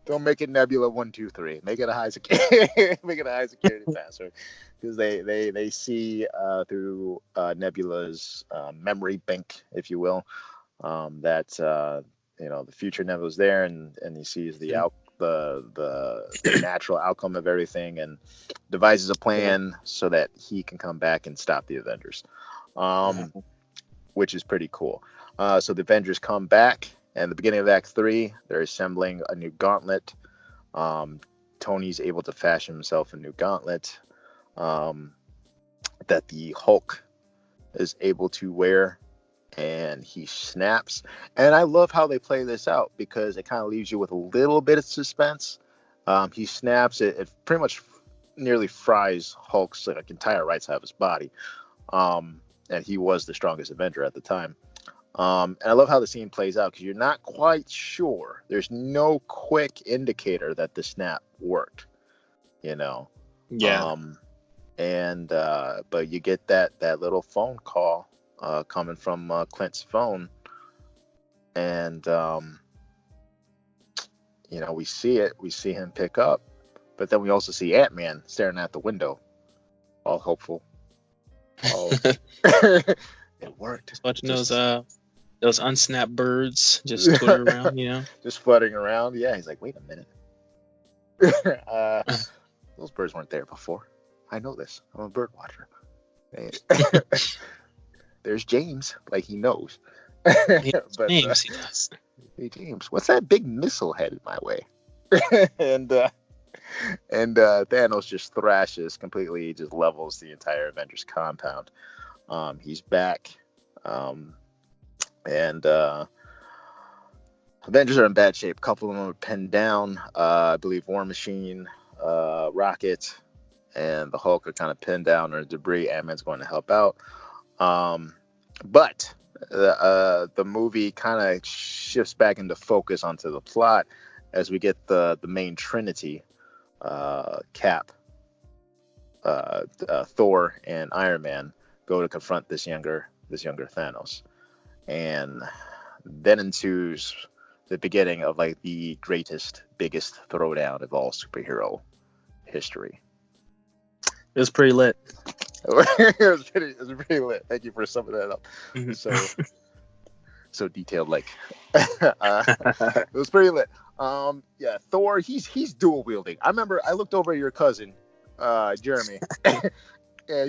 Don't make it Nebula 123. Make it a high security. Make it a high security password, because they see through Nebula's memory bank, if you will, that the future Nebula's there, and he sees the natural outcome of everything, and devises a plan so that he can come back and stop the Avengers, which is pretty cool. So the Avengers come back. And the beginning of Act 3, they're assembling a new gauntlet. Tony's able to fashion himself a new gauntlet that the Hulk is able to wear, and he snaps. And I love how they play this out, because it kind of leaves you with a little bit of suspense. He snaps, it pretty much nearly fries Hulk's entire right side of his body. And he was the strongest Avenger at the time. And I love how the scene plays out, because you're not quite sure. There's no quick indicator that the snap worked, Yeah. But you get that little phone call coming from Clint's phone, and we see it. We see him pick up, but then we also see Ant-Man staring out the window, all hopeful. It worked. Just watching those unsnapped birds just twitter around, just fluttering around. Yeah, he's like, wait a minute. Those birds weren't there before. I know this. I'm a bird watcher. There's James, like he knows. James, he does. Hey James, what's that big missile headed my way? and Thanos just thrashes completely, just levels the entire Avengers compound. He's back. And Avengers are in bad shape. A couple of them are pinned down. I believe War Machine, Rocket, and the Hulk are kind of pinned down or debris. Ant-Man's going to help out. But the movie kind of shifts back into focus onto the plot as we get the main Trinity, Cap, Thor, and Iron Man go to confront this younger Thanos. And then ensues the beginning of the biggest throwdown of all superhero history. It was pretty lit. It was pretty lit. Thank you for summing that up. So detailed. It was pretty lit. Thor. He's dual wielding. I remember I looked over at your cousin, Jeremy. And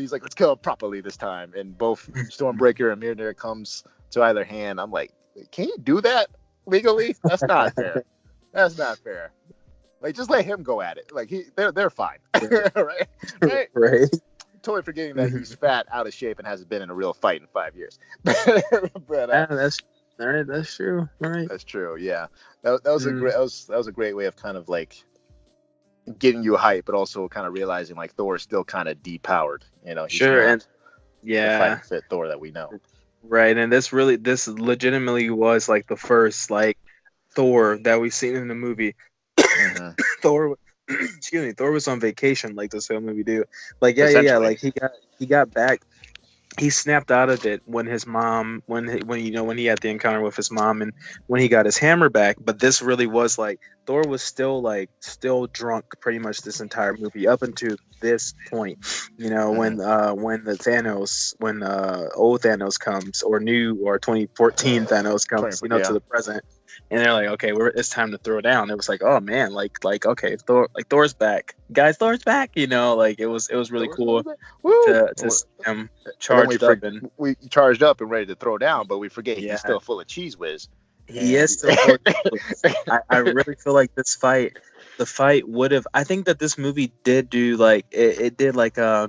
he's like, let's kill him properly this time. And both Stormbreaker and Mjolnir comes to either hand. I'm like, can you do that legally? That's not fair. That's not fair. Just let him go at it. They're fine. Right? Totally forgetting that he's fat, out of shape, and hasn't been in a real fight in 5 years. That's all right. That's true. All right. That's true. Yeah. That was a great way of kind of getting you hype, but also kind of realizing Thor is still kind of depowered. He's and the fighting fit Thor that we know. Right, and this legitimately was the first Thor that we've seen in the movie. Thor was on vacation this whole movie do. He got back. He snapped out of it when his mom, when he had the encounter with his mom, and when he got his hammer back. But this really was Thor was still still drunk pretty much this entire movie up until this point. When old Thanos comes, or 2014 Thanos comes, to the present. and they're like, okay, it's time to throw down. It was like, oh man, okay, Thor's back, guys, Thor's back. Like it was really cool to see him charged up and we charged up and ready to throw down, but we forget Yeah. he's still full of cheese whiz. he is still. I really feel like the fight would have. I think that this movie did do like it did a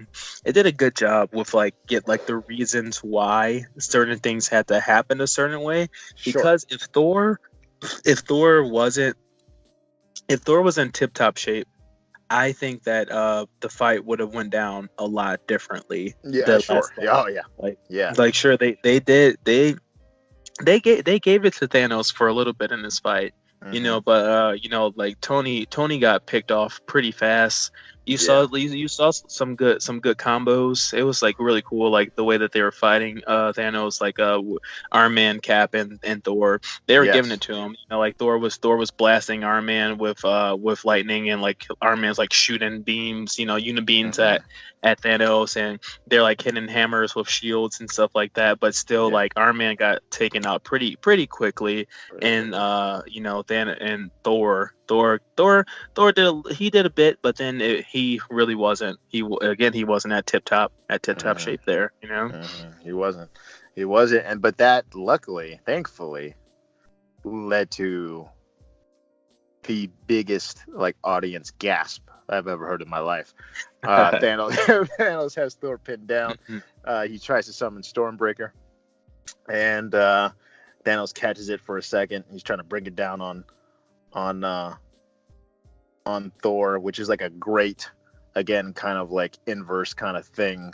good job with like get like the reasons why certain things had to happen a certain way. Sure. Because if Thor was in tip top shape, I think that the fight would have went down a lot differently. Yeah, sure. Oh yeah. Like sure they gave it to Thanos for a little bit in this fight. But like Tony got picked off pretty fast. You saw some good combos. It was like really cool, like the way that they were fighting Thanos, like Iron Man, Cap, and Thor. They were giving it to him. Like Thor was blasting Iron Man with lightning, and like Iron Man's like shooting beams, unibeams at Thanos, and they're like hitting hammers with shields and stuff like that. But still, like Iron Man got taken out pretty quickly, and and Thor did a bit, but then he really wasn't. He wasn't at tip top shape there. He wasn't, but that thankfully led to the biggest like audience gasp I've ever heard in my life. Thanos has Thor pinned down. He tries to summon Stormbreaker, and Thanos catches it for a second. He's trying to bring it down on Thor, which is like a great, again, kind of like inverse kind of thing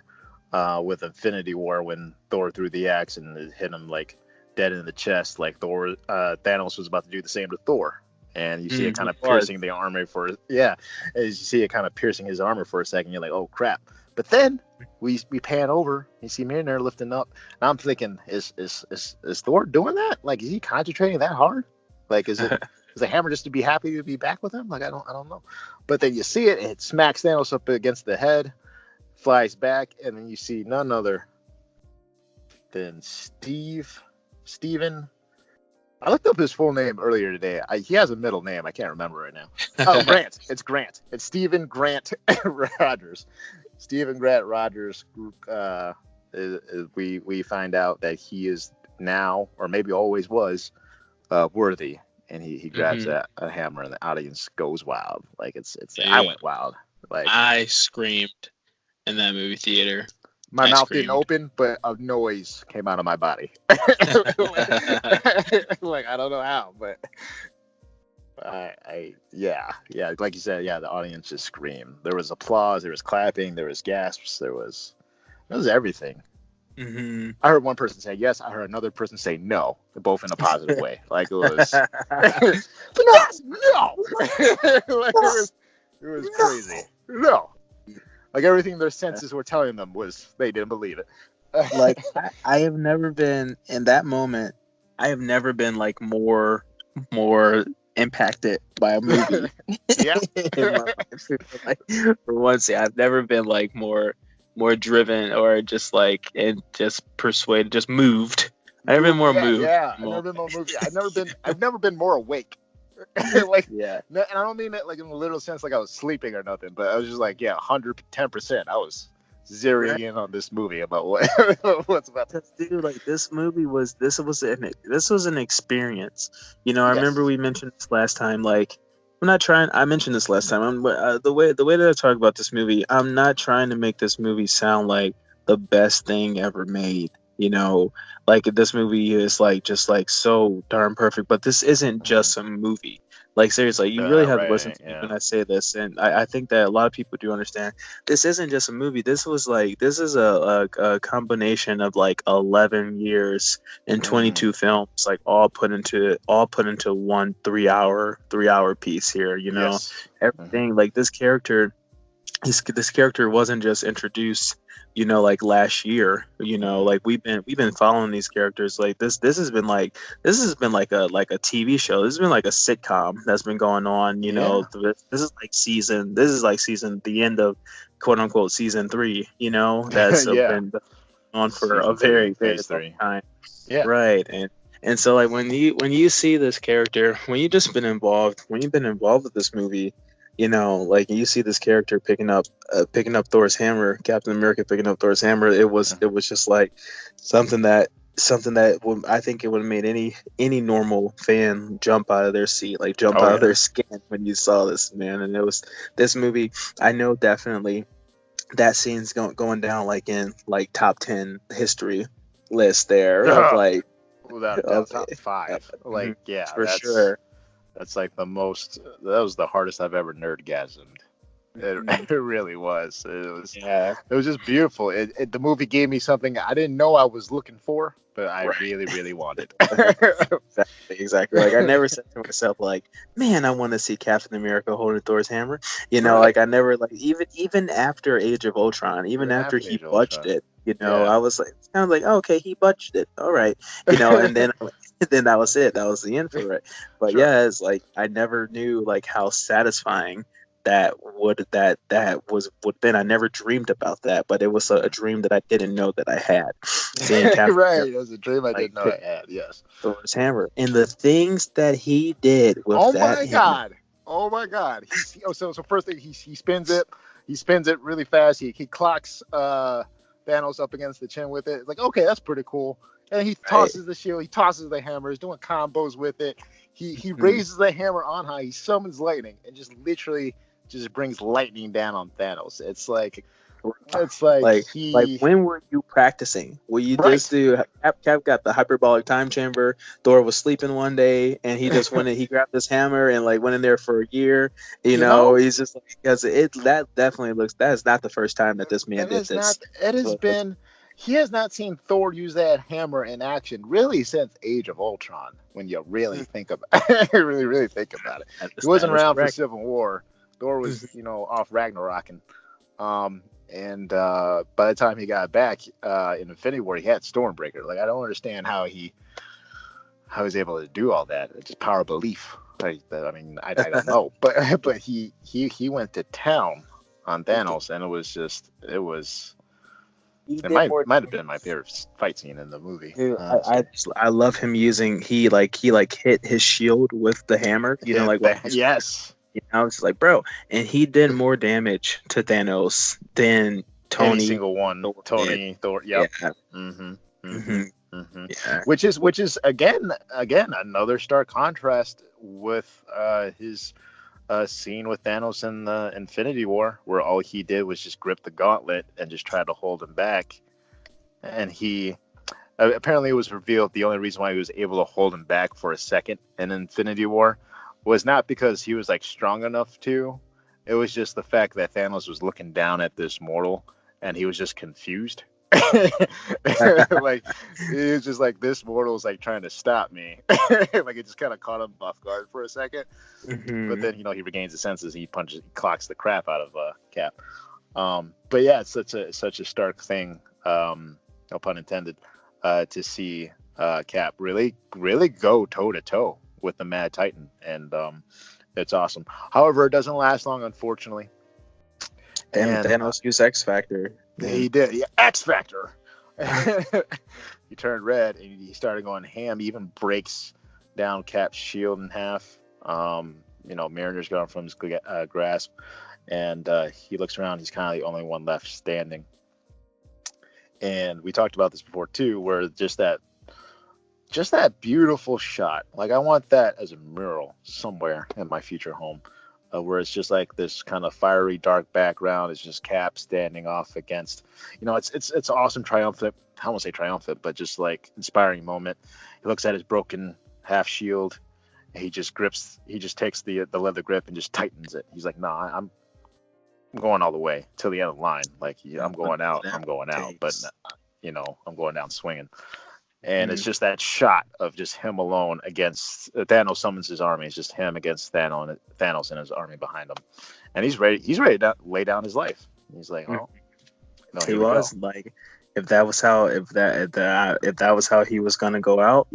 with Infinity War when Thor threw the axe and it hit him like dead in the chest. Like Thanos was about to do the same to Thor, and you see it kind of piercing the armor as you see it kind of piercing his armor for a second. You're like, oh crap! But then we pan over, you see Mjolnir lifting up, and I'm thinking, is Thor doing that? Like, is he concentrating that hard? Like, is the hammer just to be happy to be back with him? Like, I don't know. But then you see it, and it smacks Thanos up against the head, flies back, and then you see none other than Steven. I looked up his full name earlier today. He has a middle name. I can't remember right now. Oh, Grant. It's Grant. It's Stephen Grant Rogers. Stephen Grant Rogers. We find out that he is now, or maybe always was, worthy. And he grabs a hammer, and the audience goes wild. Like I went wild. Like I screamed in that movie theater. My mouth didn't open, but a noise came out of my body. Like I don't know how, but like you said, the audience just screamed. There was applause, there was clapping, there was gasps, there was everything. Mm-hmm. I heard one person say yes. I heard another person say no, both in a positive way. Like it was, no. Like it was crazy. No, like everything their senses were telling them was they didn't believe it. Like I have never been in that moment. I have never been like more impacted by a movie. Yeah. In my life. Like, for once, I've never been like more driven or just like and just persuaded, just moved. I've never been more moved. Yeah, I've never been more moved. I've never been more awake. Like, yeah. And I don't mean it like in a literal sense, like I was sleeping or nothing, but I was just like, 110%. I was zeroing in on this movie about what's about to. Dude, like this was an experience. I remember we mentioned this last time. Like, I mentioned this last time. The way that I talk about this movie, I'm not trying to make this movie sound like the best thing ever made. Like this movie is like just like so darn perfect, but this isn't just a movie. Like seriously, you really have to listen to me when I say this, and I think that a lot of people do understand. This isn't just a movie. This is a combination of like 11 years and 22 films, like all put into one 3-hour piece here. Yes. Everything like this character wasn't just introduced like last year. Like we've been following these characters. Like this has been like a TV show. This has been like a sitcom that's been going on. This is like season the end of quote unquote season 3. That's been on for a very very long time. Yeah. Right. And so like when you see this character, when you've been involved with this movie, like you see this character picking up Thor's hammer, Captain America picking up Thor's hammer, it was just like something that I think it would have made any normal fan jump out of their seat, like jump Oh, out yeah. of their skin when you saw this, man. And it was this movie. I know definitely that scene's going down like in like top 10 history list there of like Without a doubt, of top 5. Like, yeah, for sure. That's like the most. That was the hardest I've ever nerdgasmed. It really was. Yeah, It was just beautiful. The movie gave me something I didn't know I was looking for, but I Right. really, really wanted. exactly. Like I never said to myself like, man, I want to see Captain America holding Thor's hammer. Right. Like I never like even after Age of Ultron, even after he Age of butched Ultron. it, Yeah. I was like, it's kind of like, oh, okay, he butched it, all right, and then then that was it. That was the end for it. But Sure. yeah, it's like I never knew like how satisfying that would have been. I never dreamed about that, but it was a dream that I didn't know that I had. Seeing Captain Right. America It was a dream I didn't know pick I had. Yes. Thor's hammer and the things that he did with Oh that my hammer. god. Oh my god. So first thing he spins it. He spins it really fast. He clocks Thanos up against the chin with it. It's like, okay, that's pretty cool. And he tosses the shield. He tosses the hammer. He's doing combos with it. He raises the hammer on high. He summons lightning and just literally just brings lightning down on Thanos. It's like when were you practicing? Will you Right. just do Cap got the hyperbolic time chamber? Thor was sleeping one day and he just went and he grabbed this hammer and like went in there for a year. He's just like, because that definitely looks, that is not the first time that this man did this. He has not seen Thor use that hammer in action really since Age of Ultron. When you really think about really think about it, he wasn't around for Civil War. Thor was off Ragnaroking. And by the time he got back in Infinity War, he had Stormbreaker. Like I don't understand how he was able to do all that. It's just power of belief. I don't know, but he went to town on Thanos, and it might have been my favorite fight scene in the movie. Dude, I love him using he hit his shield with the hammer. Yes. It's just like, bro, and he did more damage to Thanos than Tony. Any single one. Tony, Thor. Yep. Yeah. Yeah. Which is again another stark contrast with his scene with Thanos in the Infinity War, where all he did was just grip the gauntlet and just try to hold him back. And he apparently it was revealed the only reason why he was able to hold him back for a second in Infinity War was not because he was like strong enough to. It was just the fact that Thanos was looking down at this mortal and he was just confused. Like he was just like, this mortal's like trying to stop me. Like it just kind of caught him off guard for a second. But then he regains his senses. He clocks the crap out of Cap. But yeah, it's such a stark thing, no pun intended, to see Cap really go toe to toe with the Mad Titan, and it's awesome. However, it doesn't last long, unfortunately. And Thanos used X Factor. He did. Yeah, X Factor. He turned red and he started going ham. He even breaks down Cap's shield in half. Mariner's gone from his grasp, and he looks around. He's kind of the only one left standing. And we talked about this before too, where just that beautiful shot. Like I want that as a mural somewhere in my future home, where it's just like this kind of fiery dark background. It's just Cap standing off against, it's awesome, triumphant. I don't want to say triumphant, but just like inspiring moment. He looks at his broken half shield. He just takes the leather grip and just tightens it. He's like, nah, I'm going all the way till the end of the line. Like I'm going out, but I'm going down swinging. And it's just that shot of just him alone against Thanos summons his army. It's just him against Thanos and his army behind him, and he's ready to lay down his life. He's like, he was like, if that was how he was gonna go out,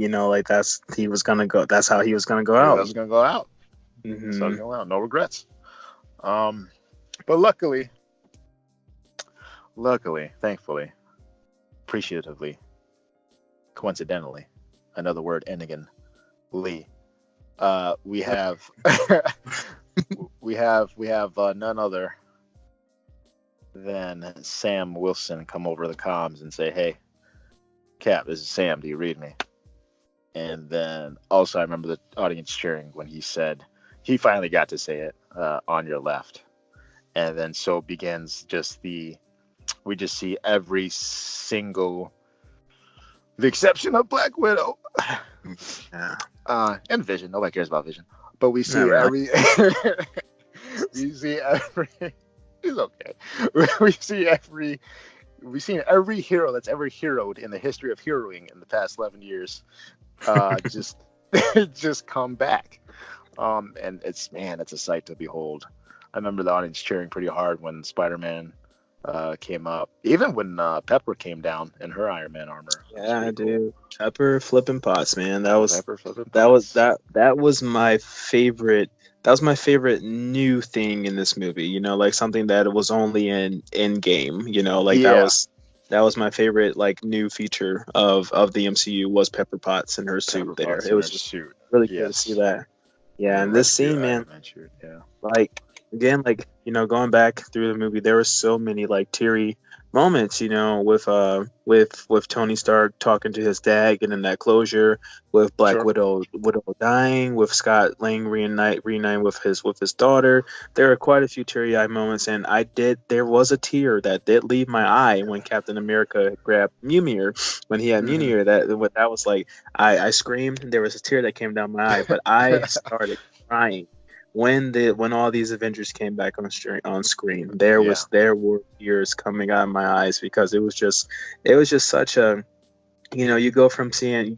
that's how he was gonna go out. He was gonna go out. So no regrets. But luckily, thankfully, appreciatively, coincidentally, another word ending in Lee. We have we have none other than Sam Wilson come over the comms and say, "Hey, Cap, this is Sam. Do you read me?" And then also I remember the audience cheering when he said he finally got to say it, on your left. And then so begins we just see every single, the exception of Black Widow. Yeah. And Vision. Nobody cares about Vision. But we see really. we see every it's okay. We've seen every hero that's ever heroed in the history of heroing in the past 11 years just come back. And it's a sight to behold. I remember the audience cheering pretty hard when Spider-Man came up, even when Pepper came down in her Iron Man armor. Yeah, dude. Cool. Pepper flipping pots, man. That was my favorite. That was my favorite new thing in this movie. You know, like something that was only in Endgame. You know, like that was my favorite like new feature of the MCU was Pepper Potts in her suit there. It was just really good to see that. Yeah, and this scene, man. Like again, like, you know, going back through the movie, there were so many like teary moments, you know, with Tony Stark talking to his dad, getting that closure, with Black Widow dying, with Scott Lang reuniting with his daughter. There are quite a few teary-eyed moments, and there was a tear that did leave my eye when Captain America grabbed Mjolnir, when he had Mjolnir. That was like, I screamed, there was a tear that came down my eye, but I started crying when all these Avengers came back on screen. There were tears coming out of my eyes, because it was just such a, you know, you go from seeing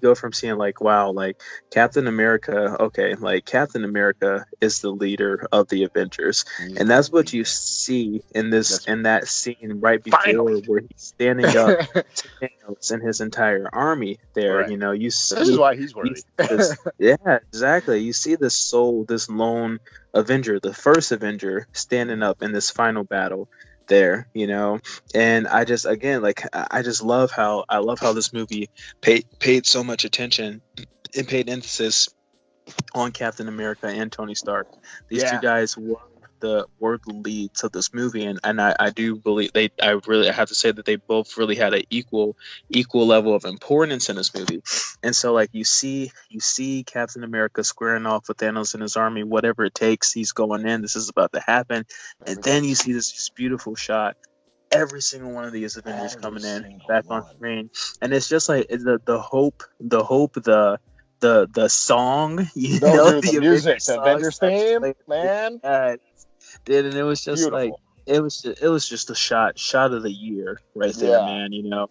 like, wow, like Captain America, okay, like Captain America is the leader of the Avengers, and that's what you see in that scene right before where he's standing up to Thanos and his entire army there. Right. You know, you see this is why he's worthy. Yeah, exactly. You see this lone Avenger, the first Avenger, standing up in this final battle there, you know. And I just love how this movie paid so much attention and paid emphasis on Captain America and Tony Stark. These two guys were the leads of this movie, and I do believe I have to say that they both really had an equal level of importance in this movie. And so like you see Captain America squaring off with Thanos and his army, whatever it takes, he's going in, this is about to happen. And then you see this beautiful shot, every single one of these Avengers coming in back on screen, and it's just like the hope, the song, you know, the music, the Avengers theme, man. And it was just beautiful. Like it was just a shot of the year right there, man. You know,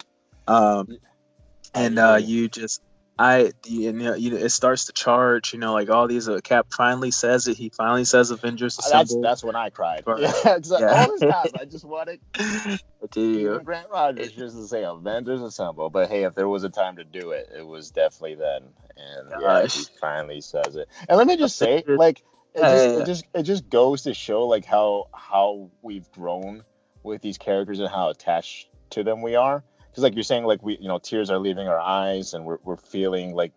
it starts to charge. You know, like all these. Cap finally says it. He finally says Avengers Assemble. That's when I cried. All this time I just wanted Grant Rogers just to say Avengers Assemble. But hey, if there was a time to do it, it was definitely then. And he finally says it. And let me just say, like, it just goes to show like how we've grown with these characters and how attached to them we are. Because like you're saying, like tears are leaving our eyes, and we're feeling like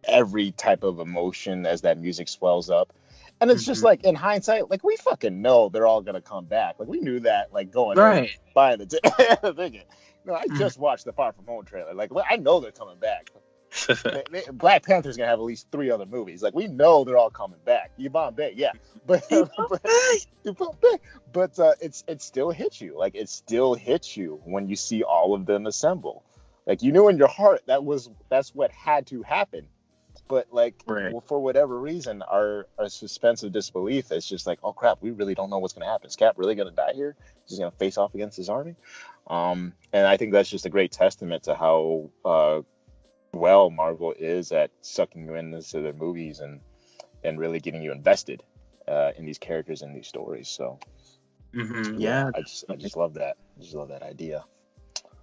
every type of emotion as that music swells up. And it's just like, in hindsight, like we fucking know they're all gonna come back. Like we knew that, like going in, buying the ticket. I just watched the Far From Home trailer. Like I know they're coming back. Black Panther's gonna have at least 3 other movies. Like we know they're all coming back. Yvonne Bay, but it still hits you. Like it still hits you when you see all of them assemble. Like you knew in your heart that's what had to happen. But like for whatever reason, our suspense of disbelief is just like, oh crap, we really don't know what's gonna happen. Is Cap really gonna die here? He's gonna face off against his army. And I think that's just a great testament to how well Marvel is at sucking you into their movies and really getting you invested in these characters and these stories. So I just love that. I just love that idea.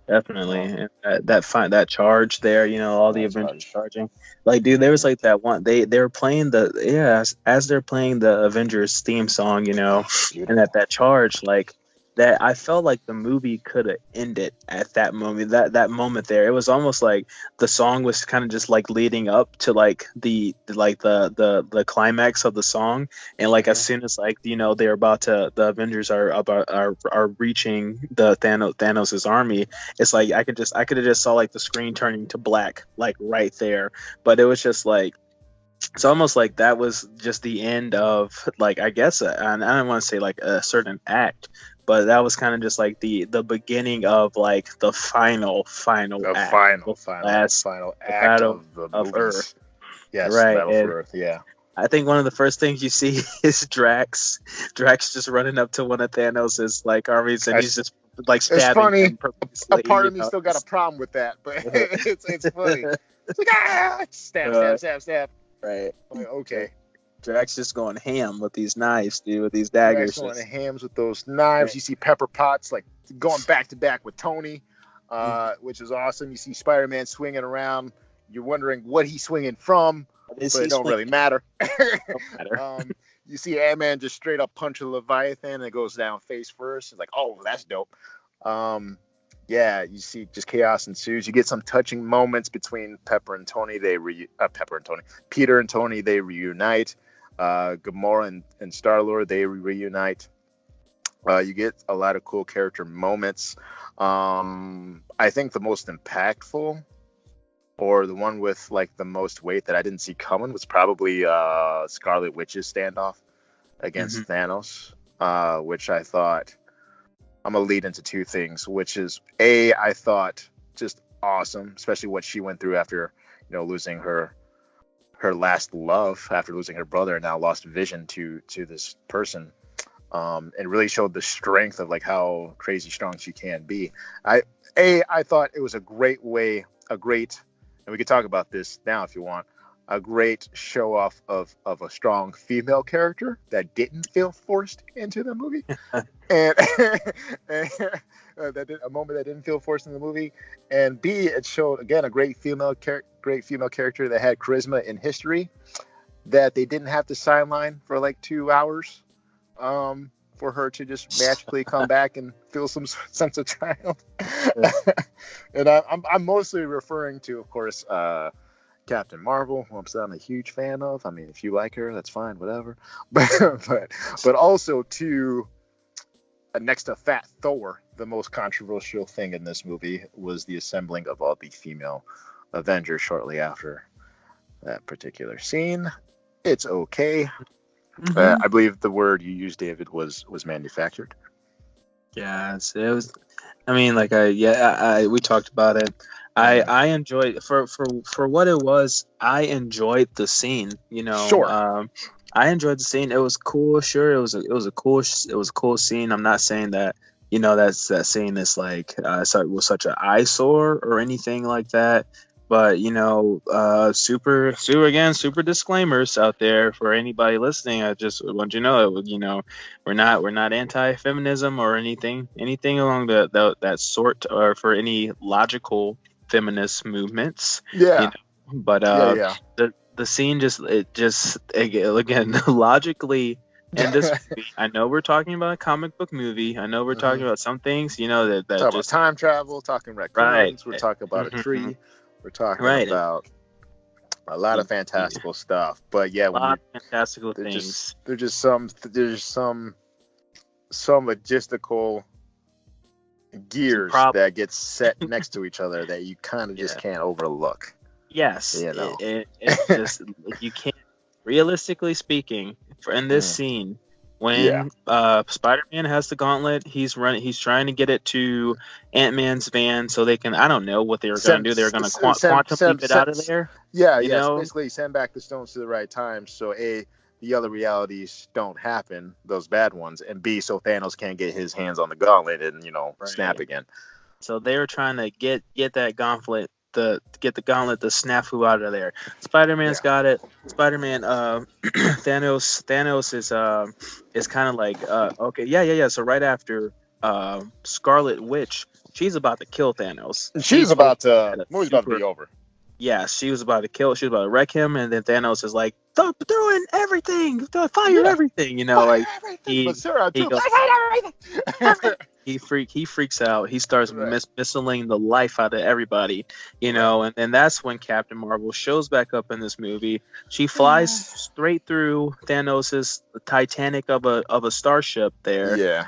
Definitely. And that charge there, you know, all the Avengers charging. Like, dude, there was like that one. They were playing as they're playing the Avengers theme song, you know, and that charge, like that I felt like the movie could have ended at that moment. That moment there, it was almost like the song was kind of just like leading up to like the climax of the song, and like as soon as like they're about to the Avengers are reaching the Thanos's army, it's like I could have just saw like the screen turning to black like right there, but it was just like. It's almost like that was just the end of like I guess and I don't want to say like a certain act, but that was kind of just like the beginning of like the final act, final act battle of the of movies. Earth. Yes, Right, Battle and for Earth. Yeah. I think one of the first things you see is Drax just running up to one of Thanos's like armies, and he's just like stabbing It's funny. him purposely, A part of me still got a problem with that, but it's funny. It's like stab. Right. Like, okay. Drax just going ham with these knives, dude, with these daggers. Drax going hams with those knives. Right. You see Pepper Potts like going back to back with Tony, which is awesome. You see Spider-Man swinging around. You're wondering what he's swinging from, but it don't really matter. You see Ant-Man just straight up punch a Leviathan and it goes down face first. It's like, oh, that's dope. Yeah, you see just chaos ensues. You get some touching moments between Peter and Tony. They reunite. Gamora and Star-Lord, they reunite. You get a lot of cool character moments. I think the most impactful, or the one with like the most weight that I didn't see coming, was probably Scarlet Witch's standoff against Thanos, which I thought, I'm gonna lead into two things, which is I thought just awesome, especially what she went through after losing her last love, after losing her brother, and now lost vision to this person, and really showed the strength of like how crazy strong she can be. I thought it was a great, and we could talk about this now if you want, a great show off of a strong female character that didn't feel forced into the movie, and a moment that didn't feel forced in the movie, and B, it showed again a great female character that had charisma in history, that they didn't have to sideline for like 2 hours, for her to just magically come back and feel some sense of triumph. And I'm mostly referring to, of course, Captain Marvel, who I'm a huge fan of. I mean, if you like her, that's fine, whatever. But also to next to Fat Thor, the most controversial thing in this movie was the assembling of all the female Avengers shortly after that particular scene. It's okay. I believe the word you used, David, was manufactured. Yeah, it was. I mean, like we talked about it. I enjoyed for what it was. I enjoyed the scene. Sure. I enjoyed the scene. It was cool. Sure, it was a cool scene. I'm not saying that that scene is like was such an eyesore or anything like that. But super disclaimers out there for anybody listening. I just want you to know, we're not anti-feminism or anything along that sort, or for any logical feminist movements. Yeah. But the scene again logically. And this movie, I know we're talking about a comic book movie. I know we're talking about some things, that talking just about time travel, talking raccoons. Right. We're talking about a tree. We're talking Right. about a lot of fantastical stuff, but yeah, a lot of fantastical things. There's just some logistical gears that get set next to each other that you kind of just can't overlook. Yes, it's just you can't. Realistically speaking, in this scene, when Spider-Man has the gauntlet, he's trying to get it to Ant-Man's van so they can, I don't know what they were going to do. They were going to quantum leap it out of there. Yeah, basically send back the stones to the right time. So A, the other realities don't happen, those bad ones, and B, so Thanos can't get his hands on the gauntlet and snap again. So they were trying to get that gauntlet. Get the gauntlet, the snafu out of there. Spider-Man's got it. Spider-Man, Thanos is kind of like, okay, So right after Scarlet Witch, she's about to kill Thanos. Movie's about to be over. Yeah, she was about to kill. She was about to wreck him, and then Thanos is like, "Throw in everything, fire Yeah. everything." Fire everything, He but Sarah he too. goes, Fire everything. he freaks out. He starts Right. missiling the life out of everybody, and then that's when Captain Marvel shows back up in this movie. She flies straight through Thanos's Titanic of a starship there. Yeah.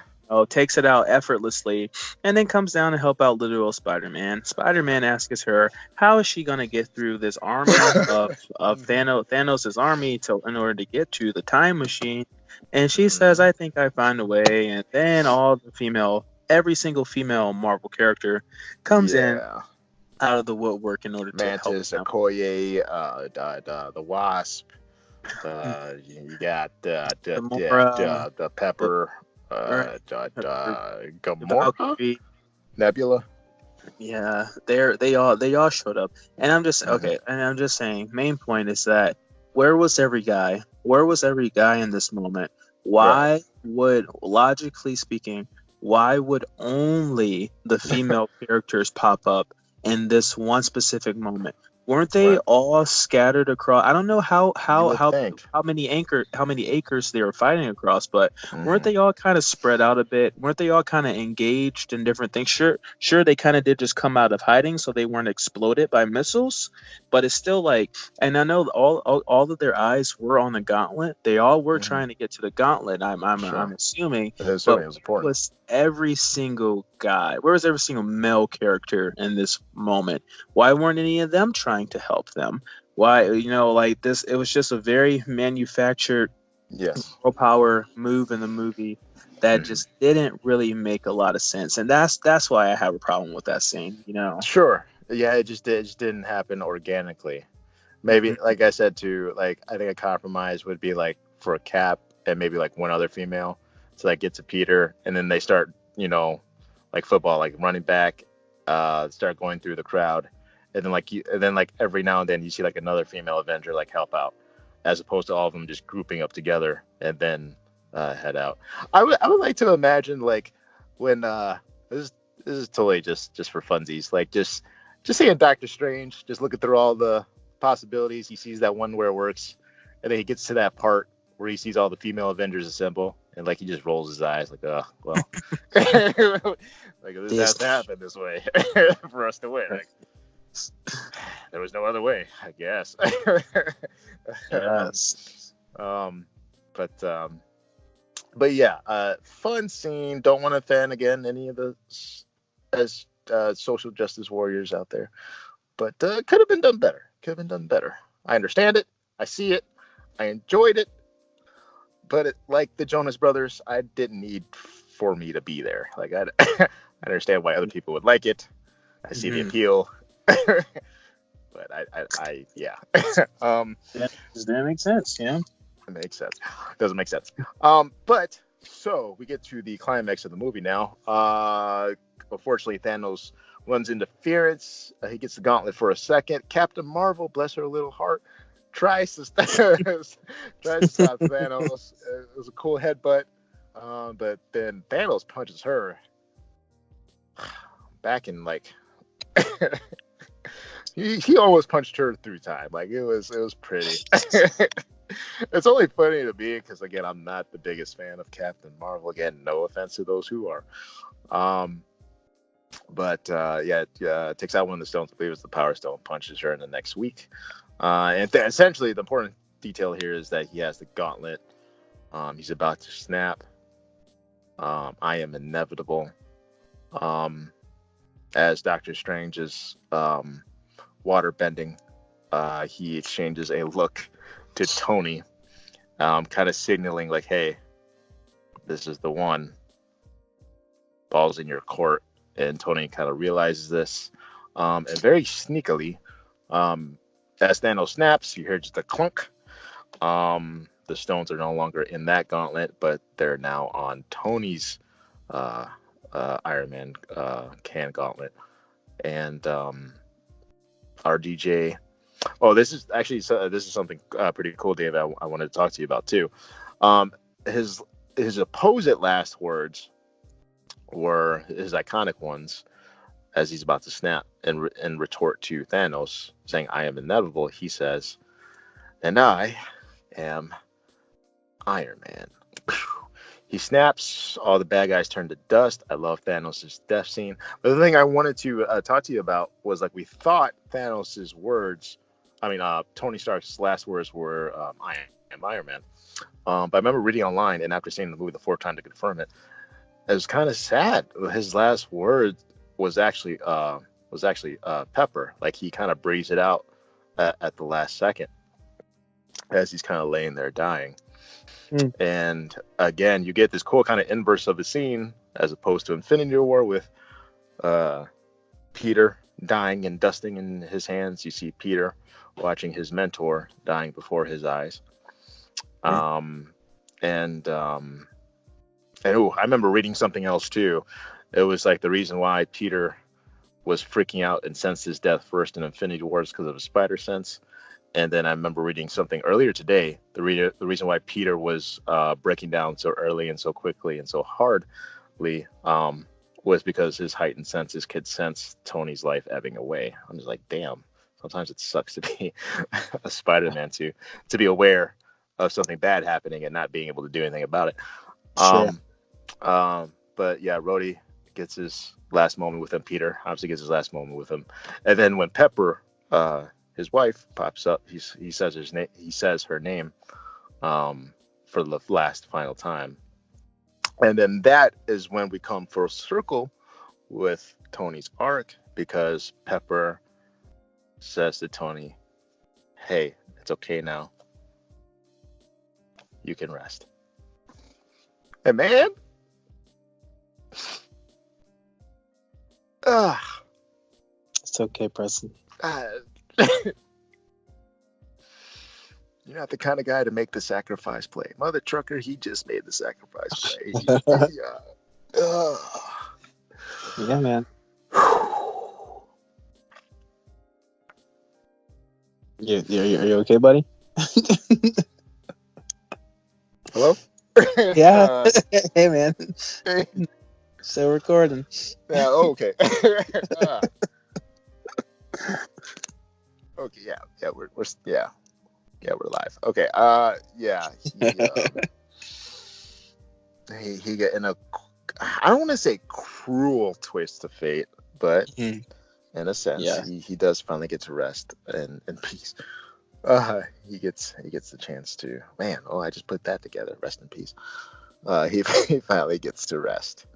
Takes it out effortlessly, and then comes down to help out little Spider-Man. Spider-Man asks her, how is she gonna get through this army of Thanos's army in order to get to the time machine? And she says, I think I find a way. And then every single female Marvel character comes in out of the woodwork in order to help Mantis, them. Okoye, the Wasp. You got Gamora, the Pepper, right, Gamora, Valkyrie. Nebula. Yeah, they all showed up, and I'm just okay. And I'm just saying, main point is that where was every guy? Where was every guy in this moment? Why would, logically speaking, why would only the female characters pop up in this one specific moment? Weren't they all scattered across? I don't know how many acres they were fighting across, but weren't they all kind of spread out a bit? Weren't they all kind of engaged in different things? Sure, they kind of did just come out of hiding, so they weren't exploded by missiles. But it's still like, and I know all of their eyes were on the gauntlet. They all were trying to get to the gauntlet. I'm assuming. It was important. Was every single guy? Where was every single male character in this moment? Why weren't any of them trying to help them? Why, like this? It was just a very manufactured, girl power move in the movie that just didn't really make a lot of sense, and that's why I have a problem with that scene. Sure. Yeah, it just didn't happen organically. Maybe, like I said too, like I think a compromise would be like for a Cap and maybe like one other female to like get to Peter, and then they start, like football, like running back, start going through the crowd, and then like every now and then you see like another female Avenger like help out, as opposed to all of them just grouping up together and then head out. I would like to imagine like when this is totally just for funsies, like just seeing Doctor Strange, just looking through all the possibilities. He sees that one where it works, and then he gets to that part where he sees all the female Avengers assemble, and like he just rolls his eyes like, oh well, like this has to happen this way for us to win. Like, there was no other way, I guess. Yes. But yeah, fun scene. Don't want to offend again any of the as social justice warriors out there, but could have been done better. I understand it. I see it. I enjoyed it. But like the Jonas Brothers, I didn't need for me to be there. Like I understand why other people would like it. I see the appeal. But I yeah. That makes sense. Yeah. It makes sense. Doesn't make sense. But so we get to the climax of the movie now. Unfortunately, Thanos runs interference. He gets the gauntlet for a second. Captain Marvel, bless her little heart, tries to stop Thanos. It was a cool headbutt, but then Thanos punches her back in like he almost punched her through time. Like it was pretty. It's only funny to me because again I'm not the biggest fan of Captain Marvel. Again, no offense to those who are. But takes out one of the stones. I believe it's the Power Stone. Punches her in the next week. And essentially, the important detail here is that he has the gauntlet. He's about to snap. I am inevitable. As Doctor Strange is water bending, he exchanges a look to Tony, kind of signaling like, "Hey, this is the one. Ball's in your court." And Tony kind of realizes this, and very sneakily, as Thanos snaps, you hear just a clunk. The stones are no longer in that gauntlet, but they're now on Tony's Iron Man can gauntlet. And RDJ. Oh, this is something pretty cool, Dave. I wanted to talk to you about too. His opposite last words were his iconic ones, as he's about to snap and retort to Thanos, saying, "I am inevitable," he says, "And I am Iron Man." He snaps, all the bad guys turn to dust. I love Thanos' death scene. But the thing I wanted to talk to you about was, like, we thought Thanos' words, Tony Stark's last words were, "I am Iron Man." But I remember reading online, and after seeing the movie the fourth time to confirm it, it was kind of sad. His last word was actually Pepper. Like, he kind of breathes it out at the last second as he's kind of laying there dying. And again, you get this cool kind of inverse of the scene as opposed to Infinity War with Peter dying and dusting in his hands. You see Peter watching his mentor dying before his eyes. I remember reading something else too. It was like the reason why Peter was freaking out and sensed his death first in Infinity War is because of his spider sense. And then I remember reading something earlier today. The reason why Peter was breaking down so early and so quickly and so hardly was because his heightened senses could sense Tony's life ebbing away. I'm just like, damn. Sometimes it sucks to be a Spider-Man to be aware of something bad happening and not being able to do anything about it. Sure. But yeah, Rhodey gets his last moment with him. Peter obviously gets his last moment with him. And then when Pepper, his wife, pops up, he says his name. He says her name for the last final time. And then that is when we come full circle with Tony's arc, because Pepper says to Tony, "Hey, it's okay now. You can rest." And man, It's okay, Preston. You're not the kind of guy to make the sacrifice play. Mother trucker, he just made the sacrifice play. Yeah, man. Are you okay, buddy? Hello? Yeah. Hey, man. Still recording. Yeah. Oh, okay. Okay. Yeah. We're live. Okay. He got in a, I don't want to say cruel twist of fate, but in a sense, he does finally get to rest and peace. He gets the chance to, man. Oh, I just put that together. Rest in peace. He finally gets to rest.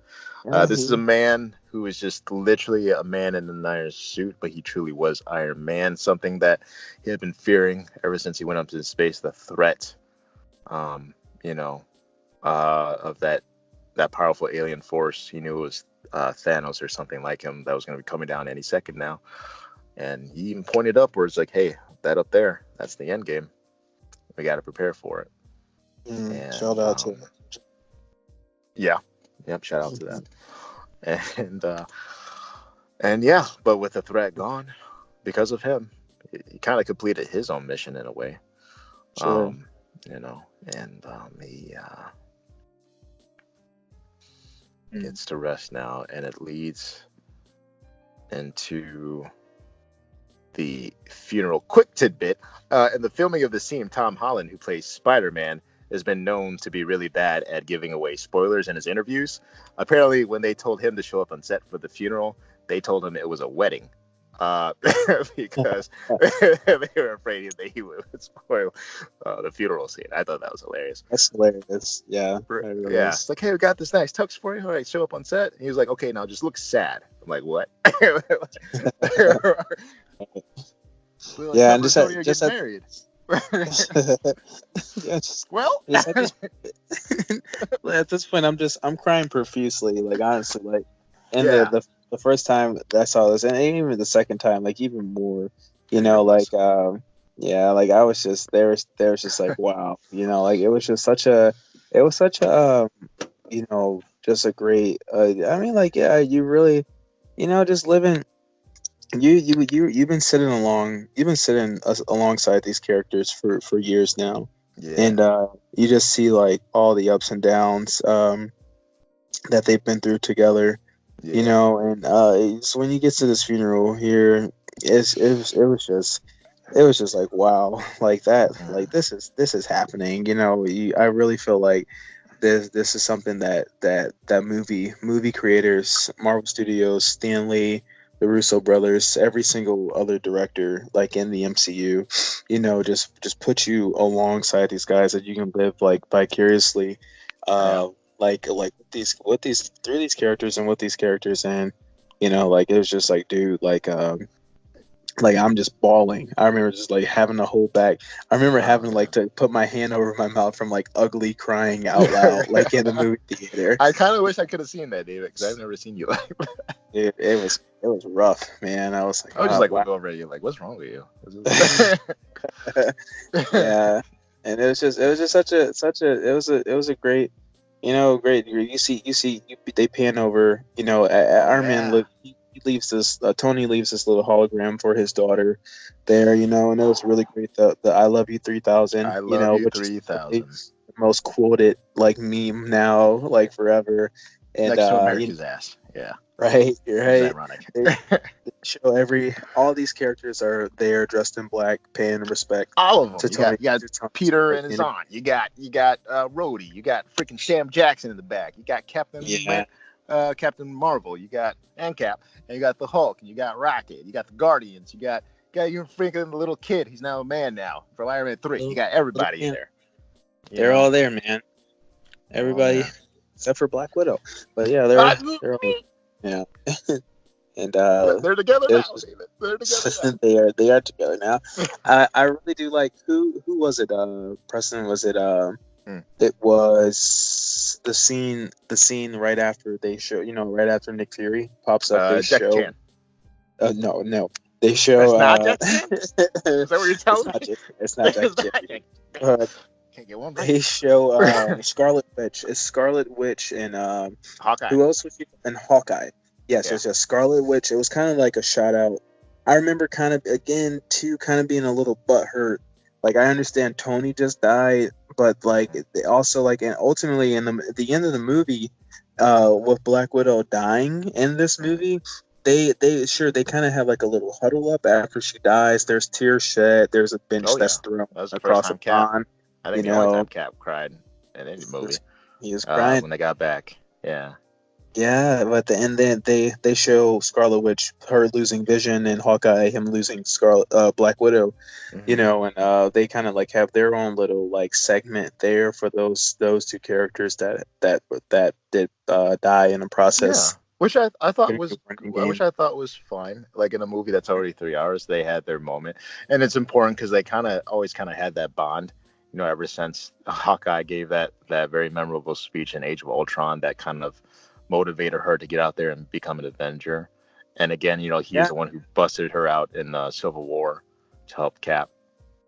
This is a man who is just literally a man in an iron suit, but he truly was Iron Man, something that he had been fearing ever since he went up to space, the threat, of that powerful alien force. He knew it was Thanos or something like him that was going to be coming down any second now. And he even pointed upwards like, hey, that up there, that's the end game. We got to prepare for it. And, shout out to him. Yeah. Yep, shout out to that. And yeah, but with the threat gone, because of him, he kind of completed his own mission in a way. Sure. He gets to rest now, and it leads into the funeral. Quick tidbit, in the filming of the scene, Tom Holland, who plays Spider-Man, has been known to be really bad at giving away spoilers in his interviews. Apparently, when they told him to show up on set for the funeral, they told him it was a wedding, because they were afraid that he would spoil the funeral scene. I thought that was hilarious. That's hilarious. Yeah. Yeah. It's like, hey, we got this nice tux for you. All right, show up on set. And he was like, okay, now just look sad. I'm like, what? Yeah, and just married. At this point, I'm crying profusely, like, honestly, like, and the first time I saw this, and even the second time, like, even more, like, like, I was just there was just like, wow, like, it was such a just a great, you really, just living. You've been sitting alongside these characters for years now, and you just see, like, all the ups and downs that they've been through together, You know, and so when you get to this funeral here, it was just like wow, like that, like this is happening. You know, I really feel like this is something that movie creators, Marvel Studios, Stan Lee, the Russo brothers, every single other director like in the MCU, you know, just put you alongside these guys that you can live like vicariously, like with these through these characters and with these characters, and you know, like it was just like dude, like I'm just bawling. I remember just like having to hold back. I remember having like to put my hand over my mouth from like ugly crying out loud, like in the movie theater. I kind of wish I could have seen that, David, because I've never seen you like that. It was rough, man. I was like, I was just like, wow. look over at you, like, what's wrong with you? Yeah, and it was just such a it was a great, you know, great. They pan over, you know, Iron Man he leaves this Tony leaves this little hologram for his daughter there, you know, and it was really great. The I love you 3000, I you love know, you which 3000. is the most quoted like meme now, like forever. And Next to America's ass. Yeah. right, you're It's right. ironic. They show all these characters are there dressed in black, paying respect All of them. to You Tony. got to Tony Peter Stark, and his you know? aunt. You got Rhodey. You got freaking Sam Jackson in the back. You got Yeah. Captain Marvel. You got Cap. And you got the Hulk. And you got Rocket. You got the Guardians. You got your freaking little kid. He's now a man now from Iron Man 3. You got everybody in there. They're all there, man. Everybody except for Black Widow. But yeah, they're all, yeah. And they're together now, David. They're together now. they are together now. I really do like who was it? Preston, was it? It was the scene right after they show, you know, right after Nick Fury pops up. They Jack show. Chan. No. They show. That's not Jack Chan? Is that what you're telling me? It's not Jack Chan. Can't get one right. They show Scarlet Witch. It's Scarlet Witch and Hawkeye. who else was she? And Hawkeye. Yes, it's just Scarlet Witch. It was kind of like a shout out. I remember kind of being a little butthurt. Like I understand Tony just died, but like they also like, and ultimately in the end of the movie, with Black Widow dying in this movie, they kind of have like a little huddle up after she dies. There's tears shed. There's a bench that's thrown across the pond. I think the only time Cap cried in any movie. He was crying when they got back. Yeah. Yeah, but and then they show Scarlet Witch, her losing Vision, and Hawkeye, him losing Black Widow, you know, and they kind of like have their own little like segment there for those two characters that did die in the process. Yeah. Which I thought was fine. Like in a movie that's already 3 hours, they had their moment, and it's important because they always had that bond. You know, ever since Hawkeye gave that very memorable speech in Age of Ultron, that kind of motivated her to get out there and become an Avenger. And again, you know, he's the one who busted her out in Civil War to help Cap.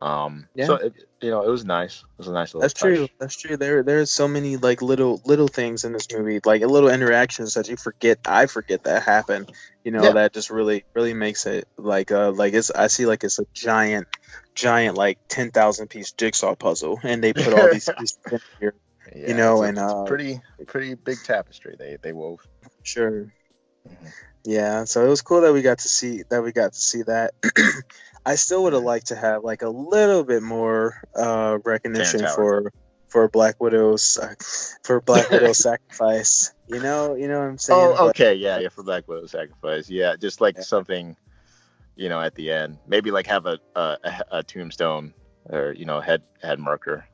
So it was nice. It was a nice little touch. That's true. There's so many like little things in this movie, like little interactions that I forget that happen. You know, that just really makes it like I see like it's a giant like 10,000 piece jigsaw puzzle, and they put all these pieces in here. Yeah, you know, it's pretty big tapestry they wove. Sure. Mm-hmm. Yeah, so it was cool that we got to see that. I still would have liked to have like a little bit more recognition for Black Widow's sacrifice. You know what I'm saying? Oh, okay, for Black Widow's sacrifice. Yeah, just like something, you know, at the end. Maybe like have a tombstone or, you know, head marker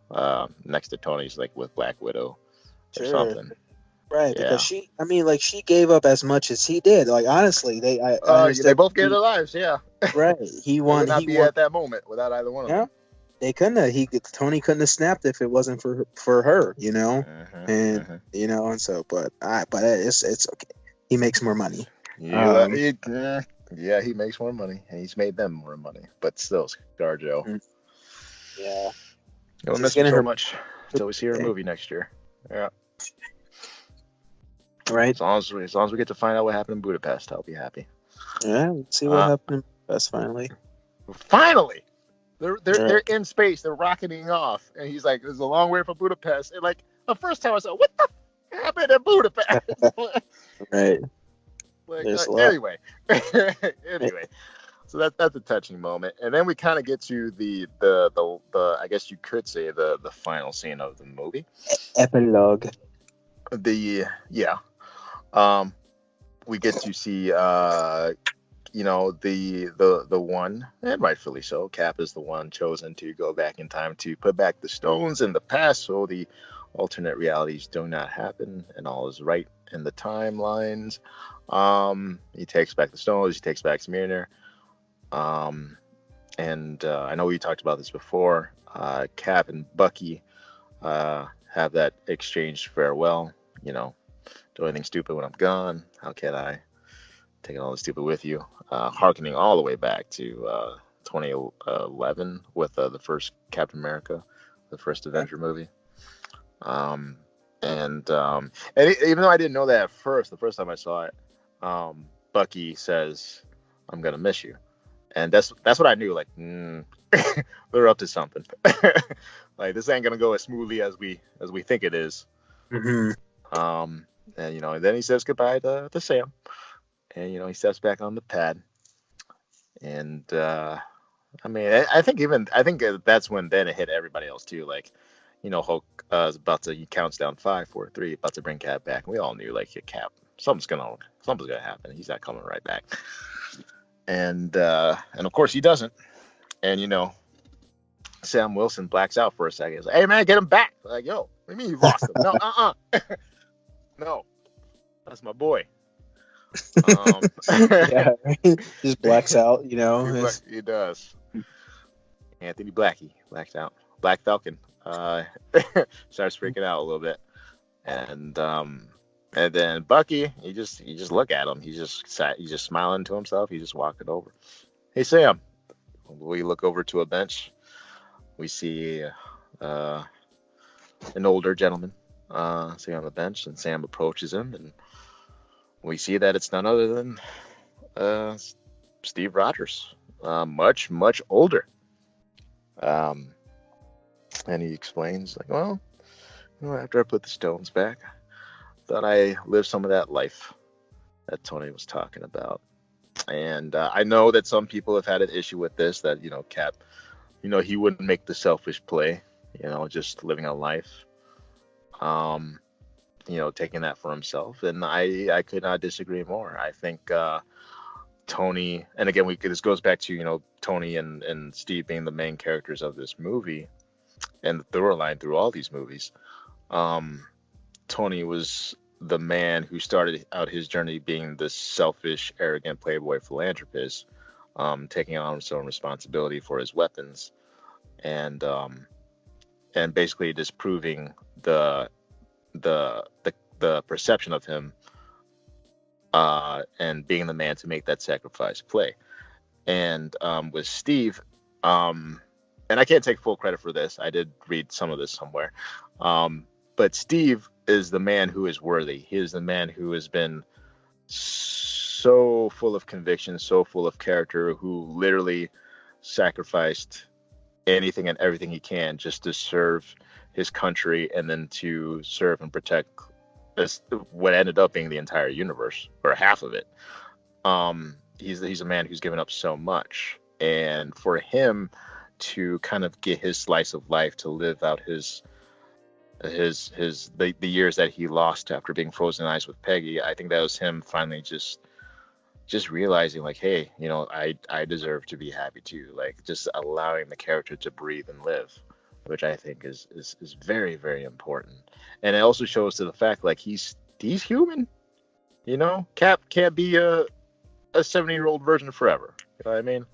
next to Tony's, like with Black Widow or something. Right, because she gave up as much as he did. Like honestly, they both gave their lives. Yeah, right. He won. He would not be at that moment without either one of them. They couldn't have. Tony couldn't have snapped if it wasn't for her. You know, you know, and so, but it's okay. He makes more money. Yeah, he makes more money, and he's made them more money. But still, ScarJo. Yeah, we'll miss him so much until we see her movie next year. Yeah. Right. As long as we get to find out what happened in Budapest, I'll be happy. Yeah, let's see what happened in Budapest finally. Finally, they're in space. They're rocketing off, and he's like, "There's a long way from Budapest." And like the first time I said, "What the f- happened in Budapest?" Right. Like, There's a lot. anyway. So that's a touching moment, and then we kind of get to the I guess you could say the final scene of the movie. Epilogue. We get to see the one, and rightfully so, Cap is the one chosen to go back in time to put back the stones in the past, so the alternate realities do not happen, and all is right in the timelines. He takes back the stones. He takes back Smyrna. And I know we talked about this before. Cap and Bucky have that exchanged farewell. Do anything stupid when I'm gone. How can I take all the stupid with you? Harkening all the way back to 2011 with the first Captain America, the first Avenger movie. And even though I didn't know that at first, the first time I saw it, Bucky says, "I'm gonna miss you," and that's what I knew. Like, they're up to something. Like, this ain't gonna go as smoothly as we think it is. Mm-hmm. And then he says goodbye to Sam, and he steps back on the pad. And I think that's when then it hit everybody else too. Like, Hulk is about to, he counts down 5, 4, 3, about to bring Cap back. And we all knew, like, Cap, something's gonna happen. He's not coming right back. And of course he doesn't. And Sam Wilson blacks out for a second. He's like, "Hey man, get him back!" Like, "Yo, what do you mean you lost him?" No, no, that's my boy. Yeah, just blacks out. He does. Anthony Blackie blacks out. Black Falcon starts freaking out a little bit, and then Bucky, you just look at him. He's just smiling to himself. He's just walking over. "Hey Sam." We look over to a bench. We see an older gentleman sitting on the bench, and Sam approaches him, and we see that it's none other than Steve Rogers, much, much older. And he explains, like, "Well, after I put the stones back, thought I lived some of that life that Tony was talking about." And I know that some people have had an issue with this, that, Cap, he wouldn't make the selfish play, just living a life, taking that for himself. And I could not disagree more. I think Tony, and again, this goes back to, Tony and Steve being the main characters of this movie and the through line through all these movies. Tony was the man who started out his journey being this selfish, arrogant playboy philanthropist, taking on his own responsibility for his weapons, and basically disproving the perception of him, and being the man to make that sacrifice play. And with Steve, and I can't take full credit for this. I did read some of this somewhere. But Steve is the man who is worthy. He is the man who has been so full of conviction, so full of character, who literally sacrificed anything and everything he can just to serve his country, and then to serve and protect what ended up being the entire universe, or half of it. He's a man who's given up so much, and for him to kind of get his slice of life, to live out the years that he lost after being frozen in ice with Peggy, I think that was him finally just realizing, like, hey, I deserve to be happy too. Like, just allowing the character to breathe and live, which I think is very, very important. And it also shows to the fact, like, he's human. Cap can't be a 70-year-old version forever. You know what I mean?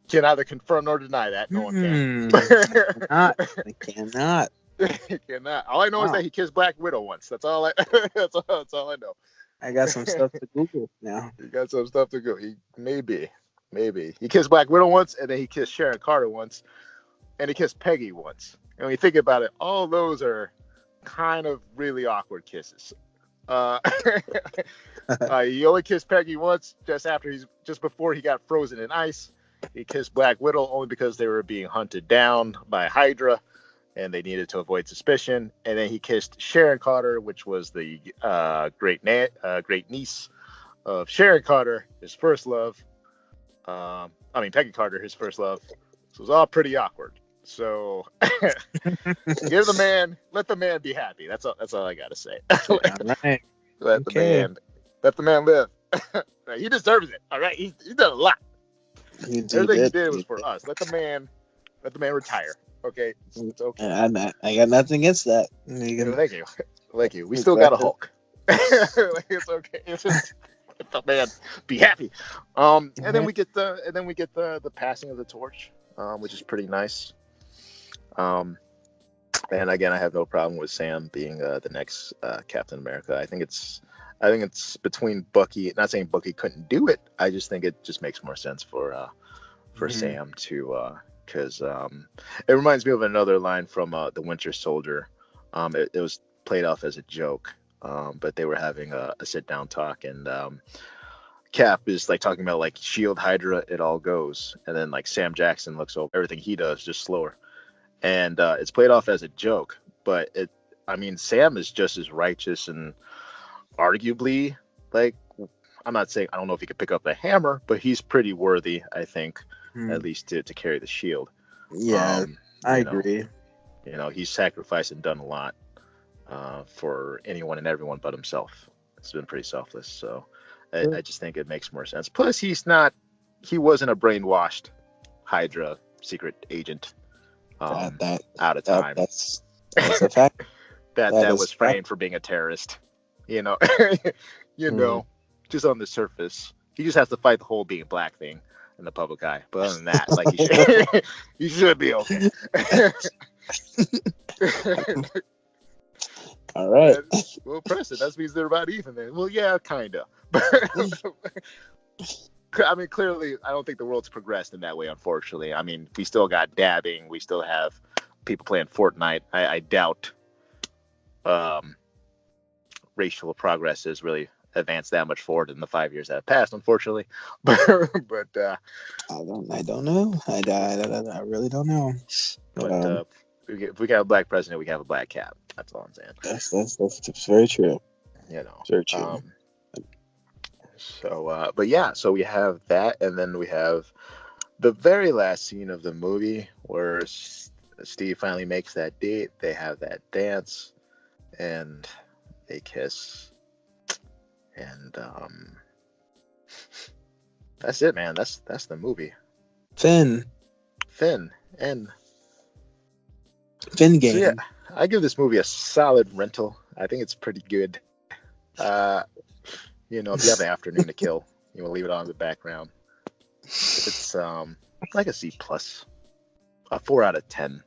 Can neither confirm nor deny that. No one can. I cannot. Cannot. All I know is that he kissed Black Widow once. That's all I know. I got some stuff to Google now. You got some stuff to go. He maybe he kissed Black Widow once, and then he kissed Sharon Carter once, and he kissed Peggy once. And when you think about it, all those are kind of really awkward kisses. He only kissed Peggy once, just before he got frozen in ice. He kissed Black Widow only because they were being hunted down by Hydra, and they needed to avoid suspicion. And then he kissed Sharon Carter, which was the great niece of Sharon Carter, his first love. Peggy Carter, his first love. So it was all pretty awkward. So let the man be happy. That's all I gotta say. All right. Let the man live. He deserves it. All right, he's done a lot. Everything he did was for us. Let the man retire. Okay, it's okay. I got nothing against that. Thank you. We still got a Hulk. It's okay. It's just, let the man be happy. And then we get the passing of the torch, which is pretty nice. And again, I have no problem with Sam being the next Captain America. I think it's between Bucky. Not saying Bucky couldn't do it. I just think it just makes more sense for Sam to, because it reminds me of another line from the Winter Soldier. It was played off as a joke, but they were having a sit down talk, and Cap is like talking about like Shield, Hydra, it all goes, and then like Sam Jackson looks over everything he does just slower, and it's played off as a joke, but Sam is just as righteous and arguably, like, I'm not saying, I don't know if he could pick up the hammer, but he's pretty worthy, I think, at least to carry the shield. Yeah, I agree. He's sacrificed and done a lot for anyone and everyone but himself. It's been pretty selfless, so I just think it makes more sense. Plus, he wasn't a brainwashed Hydra secret agent out of time. That's a fact. that was framed for being a terrorist. Just on the surface, he just has to fight the whole being black thing in the public eye. But other than that, like he should be okay. All right. Well, Preston, that means they're about even then. Well, yeah, kind of. Clearly, I don't think the world's progressed in that way, unfortunately. We still got dabbing. We still have people playing Fortnite. I doubt racial progress has really advanced that much forward in the 5 years that have passed, unfortunately. but I don't know. I really don't know. But if we got a black president, we have a black Cap. That's all I'm saying. That's very true. Very true. So we have that, and then we have the very last scene of the movie where Steve finally makes that date. They have that dance, and they kiss, and that's it, man. That's the movie. Finn and Finn game. So yeah, I give this movie a solid rental. I think it's pretty good. If you have an afternoon to kill, you want to leave it on in the background. It's like a C plus, a 4 out of 10.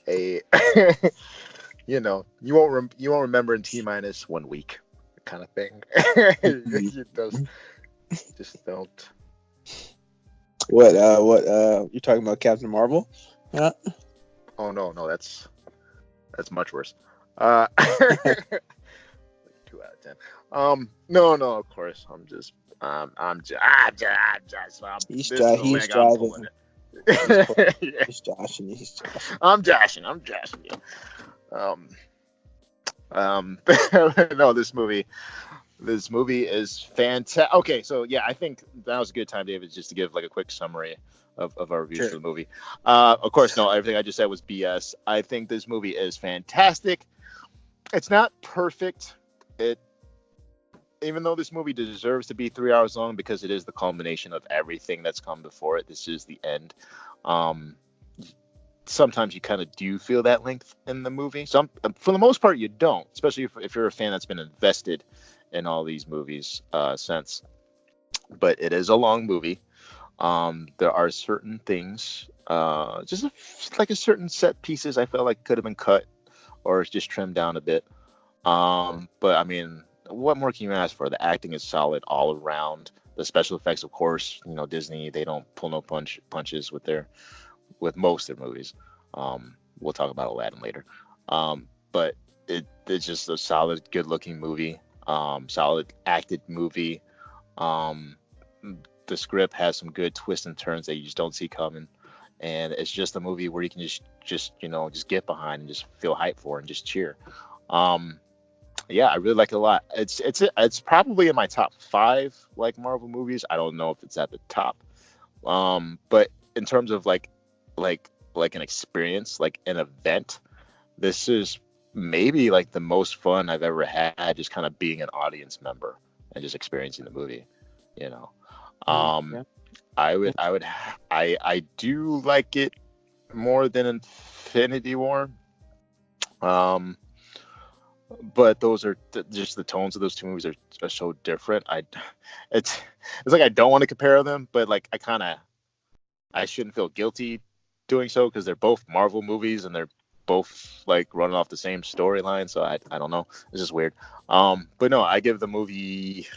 You won't remember in T-minus 1 week, kind of thing. Just don't. What you're talking about, Captain Marvel? Yeah. Oh no, that's much worse. 2 out of 10. No, of course. He's joshing. I'm joshing you. No, this movie is fantastic. Okay, so yeah, I think that was a good time, David, just to give like a quick summary of our reviews for the movie. Of course, no, everything I just said was BS. I think this movie is fantastic. It's not perfect. Even though this movie deserves to be 3 hours long because it is the culmination of everything that's come before it. This is the end. Sometimes you kind of do feel that length in the movie. For the most part, you don't, especially if you're a fan that's been invested in all these movies since. But it is a long movie. There are certain things, just like a certain set pieces I felt like could have been cut or just trimmed down a bit. But what more can you ask for? The acting is solid all around. The special effects, of course, Disney, they don't pull no punches with most of their movies. We'll talk about Aladdin later. But it's just a solid, good-looking movie. Solid acted movie. The script has some good twists and turns that you just don't see coming. and it's just a movie where you can just get behind and just feel hype for and just cheer. Yeah, I really like it a lot. It's probably in my top 5 like Marvel movies. I don't know if it's at the top, but in terms of like an experience, like an event, this is maybe like the most fun I've ever had, just kind of being an audience member and just experiencing the movie, you know. Yeah. I do like it more than Infinity War. But those are just the tones of those two movies are so different. It's like I don't want to compare them, but like I shouldn't feel guilty doing so because they're both Marvel movies and they're both like running off the same storyline. So I don't know. It's just weird. But no, I give the movie.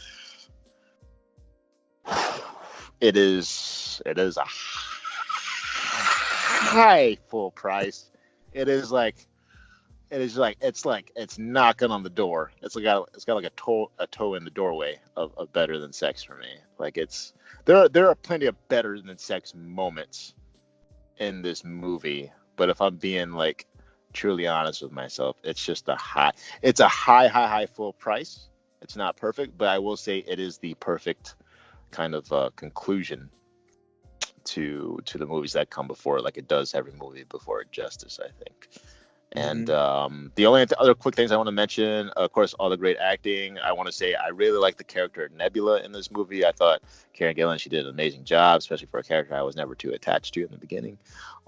It is a high full price. It's knocking on the door. It's got like a toe in the doorway of better than sex for me. Like there are plenty of better than sex moments in this movie, but if I'm being like truly honest with myself, it's just a high full price. It's not perfect, but I will say it is the perfect kind of conclusion to the movies that come before, like it does every movie before it justice, I think. And the only other quick things I want to mention, of course, all the great acting. I want to say I really like the character Nebula in this movie. I thought Karen Gillan, she did an amazing job, especially for a character I was never too attached to in the beginning.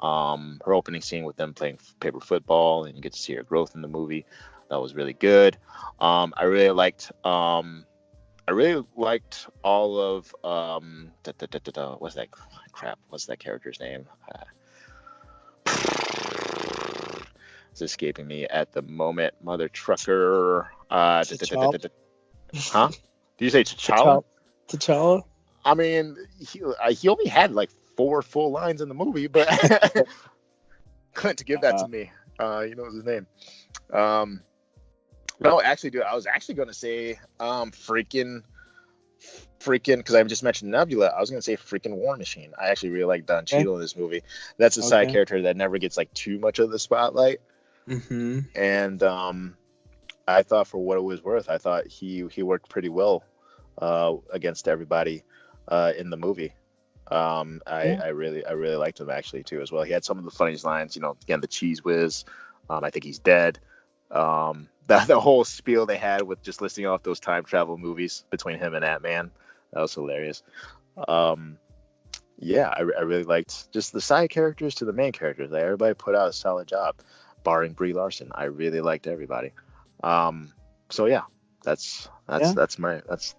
Her opening scene with them playing paper football, and you get to see her growth in the movie. That was really good. I really liked all of what's that crap? What's that character's name? It's escaping me at the moment. Mother trucker. Huh? Did you say T'Challa? T'Challa. I mean, he only had like 4 full lines in the movie, but Clint, to give that to me. You know his name. No, actually, dude, I was actually going to say freaking, because I just mentioned Nebula. I was going to say freaking War Machine. I actually really like Don Cheadle in this movie. That's a side character that never gets like too much of the spotlight. Mm-hmm. And I thought, for what it was worth, I thought he worked pretty well against everybody in the movie. I really liked him actually too as well. He had some of the funniest lines. You know, again, the cheese whiz. I think he's dead. The whole spiel they had with just listing off those time travel movies between him and Ant-Man, that was hilarious. Yeah, I really liked just the side characters to the main characters. Everybody put out a solid job, barring Brie Larson. I really liked everybody. So yeah, that's my summary. That's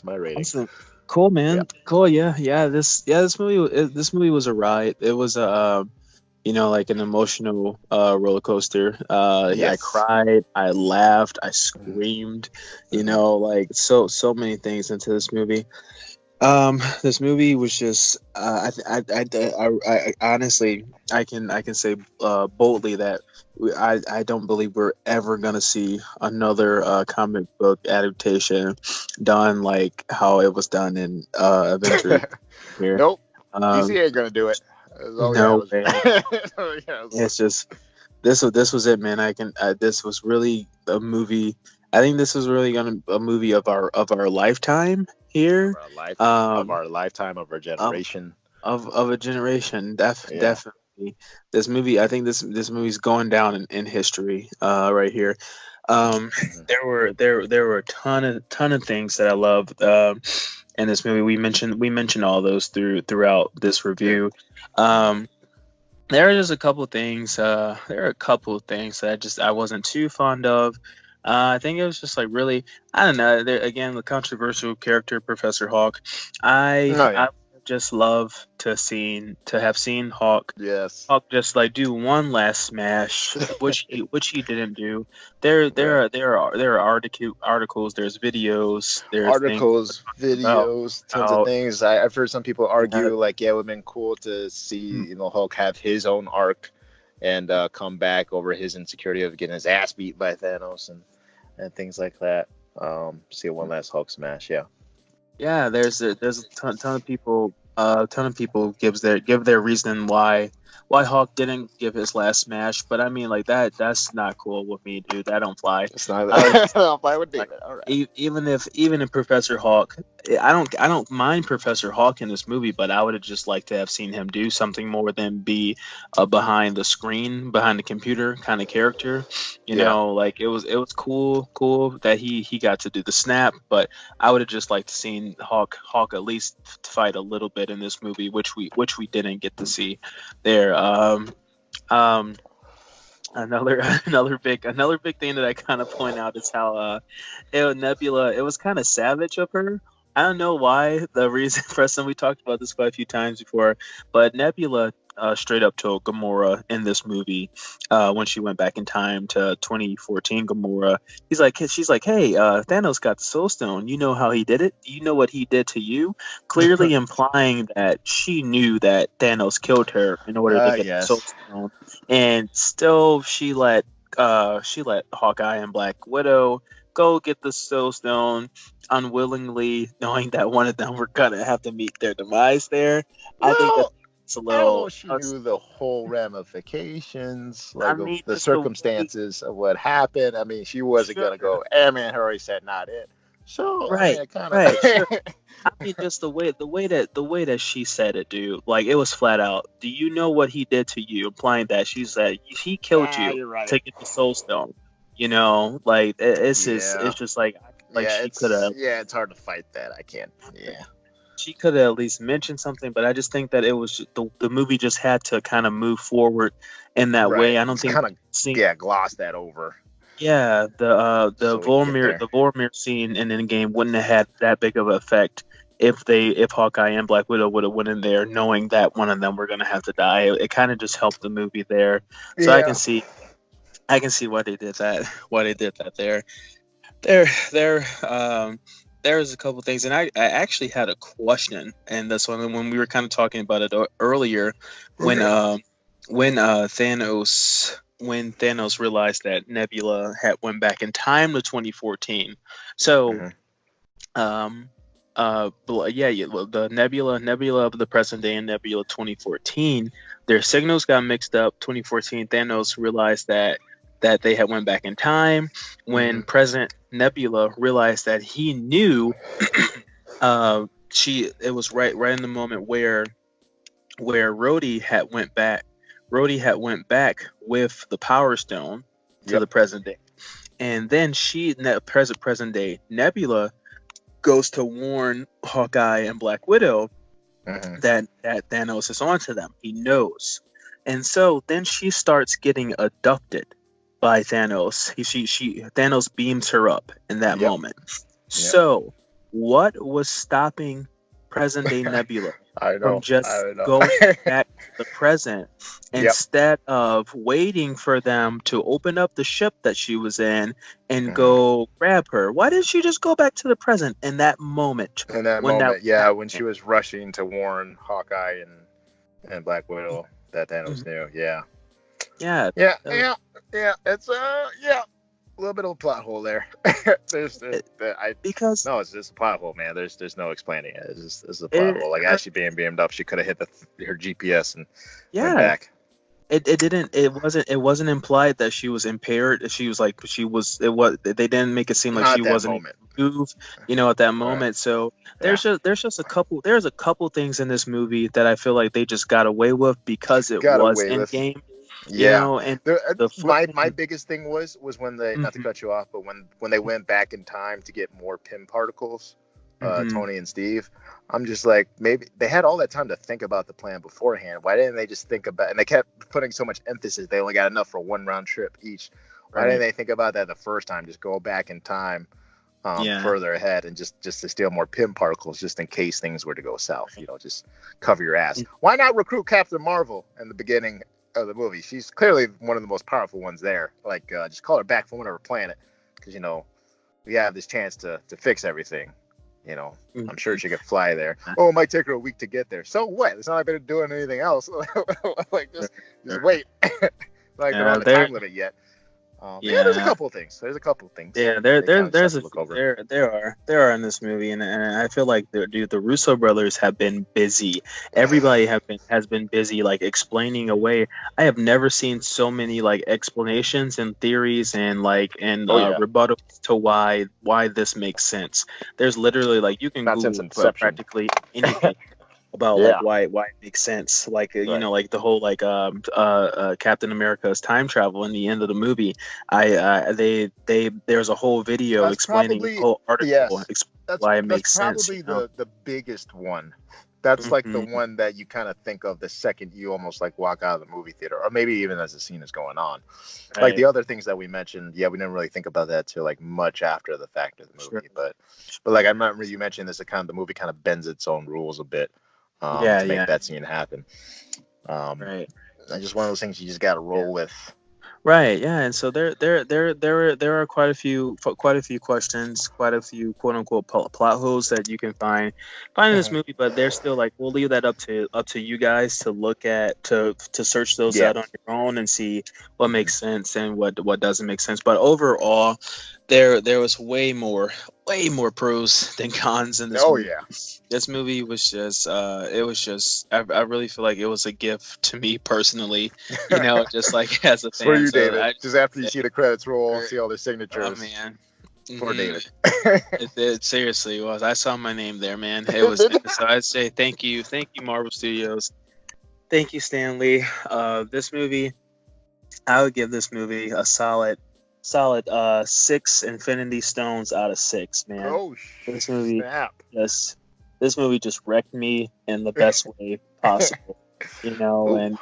my rating. Awesome. Cool, man. Yeah. Cool. Yeah. This movie was a ride. It was like an emotional roller coaster. Yes. I cried, I laughed, I screamed, like so many things into this movie. This movie was just I honestly I can say boldly that I don't believe we're ever gonna see another comic book adaptation done like how it was done in Avengers. Here. Nope. DC ain't gonna do it. No way. It's just this was it, man. This was really a movie. I think this was really a movie of our lifetime here. Of our lifetime, of our generation. Of a generation, definitely. This movie, I think this movie's going down in history right here. There were a ton of things that I loved in this movie. We mentioned all those throughout this review. There are just a couple of things. That I wasn't too fond of. I think it was just like really, I don't know. Again, the controversial character, Professor Hawk. I just love to have seen Hawk. Yes. Hawk just like do one last smash, which he didn't do. There are articles. There's videos. There's videos, tons of things. I've heard some people argue like, yeah, it would have been cool to see Hulk have his own arc and come back over his insecurity of getting his ass beat by Thanos and things like that. See one last Hulk smash, yeah. Yeah, there's a ton of people a ton of people give their reason why Hawk didn't give his last smash, but I mean like that's not cool with me, dude. That don't fly. It's not. I would I'll play with like David. All right. even if Professor Hawk, I don't mind Professor Hawk in this movie, but I would have just liked to have seen him do something more than be a behind the screen, behind the computer kind of character. Yeah. Like it was cool that he got to do the snap, but I would have just liked to seen Hawk at least fight a little bit in this movie, which we didn't get to see there. Um, another another big thing that I kind of point out is how Nebula, it was kind of savage of her. I don't know why. The reason, Preston, we talked about this quite a few times before, but Nebula straight up told Gamora in this movie when she went back in time to 2014. Gamora, she's like, hey, Thanos got the Soul Stone. You know how he did it? You know what he did to you? Clearly implying that she knew that Thanos killed her in order to get the Soul Stone, and still she let Hawkeye and Black Widow go get the Soul Stone unwillingly, knowing that one of them were gonna have to meet their demise there. I think Well, that's a I don't know little. if she knew the whole ramifications, I like mean, the just the way. circumstances of what happened. I mean, she wasn't Sure. gonna go. I mean, her already said not it. So I Right, mean, it kind right, sure. of. I mean, just the way that she said it, dude. Like it was flat out. Do you know what he did to you? Implying that she said he killed you You're right. to get the Soul Stone. Like Yeah. it's just like Yeah, she could have it's hard to fight that. I can't. Yeah. she could have at least mentioned something, but I just think that it was the movie just had to kind of move forward in that way. Right. I don't It's think kind of seeing gloss that over. yeah the So we can get there. Vormir scene in Endgame wouldn't have had that big of an effect if Hawkeye and Black Widow would have went in there knowing that one of them were gonna have to die. It kind of just helped the movie there, so I Yeah. can see why they did that. Why they did that there. There. There's a couple things, and I actually had a question, and this one when we were kind of talking about it earlier, when Thanos realized that Nebula had went back in time to 2014. So Mhm. well, the Nebula of the present day and Nebula 2014, their signals got mixed up. 2014, Thanos realized that they had went back in time. When present Nebula realized that he knew, it was right in the moment where Rhodey had went back. Rhodey had went back with the Power Stone to Yep. the present day, and then present day Nebula goes to warn Hawkeye and Black Widow Mhm. that Thanos is onto them. He knows, and so then she starts getting abducted by Thanos. Thanos beams her up in that Yep. moment. So, what was stopping present day Nebula I from know. just I know. going back to the present instead of waiting for them to open up the ship that she was in and go grab her? Why didn't she just go back to the present in that moment? In that when moment, when she was rushing to warn Hawkeye and Black Widow that Thanos knew. Yeah. Yeah. It's a little bit of a plot hole there. Because no, it's just a plot hole, man. There's no explaining it. It's just a plot hole. Like as she being beamed up, she could have hit her GPS and went back. It wasn't implied that she was impaired. She was like they didn't make it seem like she wasn't move, at that moment. Right. So there's a couple things in this movie that I feel like they just got away with because it was Endgame. And my biggest thing was when they not to cut you off, but when they went back in time to get more Pym particles, Tony and Steve, I'm just like, maybe they had all that time to think about the plan beforehand. Why didn't they just think about? And they kept putting so much emphasis. They only got enough for one round trip each. Why didn't they think about that the first time? Just go back in time, further ahead, and just to steal more Pym particles, just in case things were to go south. Just cover your ass. Why not recruit Captain Marvel in the beginning of the movie? She's clearly one of the most powerful ones there. Like, just call her back from whatever planet, because we have this chance to fix everything. I'm sure she could fly there. Oh, it might take her a week to get there. So what? It's not like they're doing anything else. Like just wait. Like they're on the time limit yet. Yeah, there's a Yeah. couple of things. There's a couple of things. Yeah, they kind of just have to look over. there are in this movie, and I feel like the Russo brothers have been busy. Everybody has been busy like explaining away. I have never seen so many like explanations and theories and rebuttals to why this makes sense. There's literally like you can Not since Google Inception. practically anything about Yeah. like why it makes sense, like you Right. know, like the whole like Captain America's time travel in the end of the movie. There's a whole video That's explaining probably- a whole article yes. why it makes that's sense. probably You know? the biggest one. That's like the Mhm. one that you kind of think of the second you almost like walk out of the movie theater, or maybe even as the scene is going on. Like Right. the other things that we mentioned, we didn't really think about that till like much after the fact of the movie. Sure. But like I remember you mentioned this, the movie kind of bends its own rules a bit Yeah, to make yeah. that scene happen. Right. It's just one of those things you just got to roll with. Right, yeah, and so there are quite a few questions, quite a few quote unquote plot holes that you can find in this movie, but they're still like we'll leave that up to you guys to look at to search those Yeah. out on your own and see what makes sense and what doesn't make sense. But overall, there was way more pros than cons in this Oh movie. yeah. This movie was just I really feel like it was a gift to me personally, you know, just like as a fan. For you, So David. Just after you see the credits roll, see all the signatures. Oh man. For Mhm. David. It seriously was. I saw my name there, man. It was so I'd say thank you, Marvel Studios, thank you, Stan Lee. This movie, I would give this movie a solid 6 Infinity Stones out of 6, man. Oh, This movie- snap. This movie just wrecked me in the best way possible, you know. Ooh.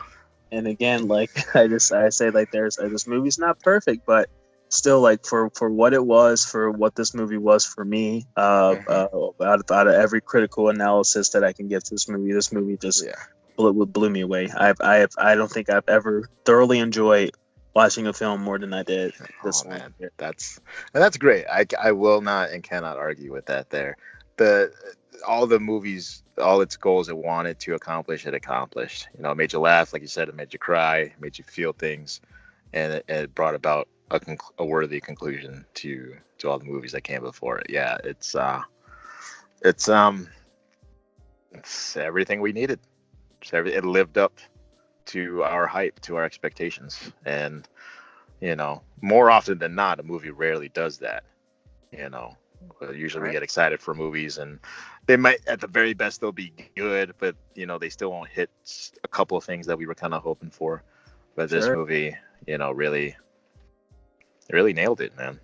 And again, like I say, like this movie's not perfect, but still, like for what it was, for what this movie was for me, out of every critical analysis that I can give to this movie just blew me away. I don't think I've ever thoroughly enjoyed watching a film more than I did this one. Man, that's great. I will not and cannot argue with that. There, all the movies, all its goals it wanted to accomplish, it accomplished. You know, it made you laugh, like you said, it made you cry, it made you feel things, and it brought about a worthy conclusion to all the movies that came before it. Yeah, it's everything we needed. It lived up to our hype, to our expectations, and you know, more often than not, a movie rarely does that. You know, usually we get excited for movies, and they might, at the very best, they'll be good, but you know, they still won't hit a couple of things that we were kind of hoping for. But this movie, you know, really nailed it, man.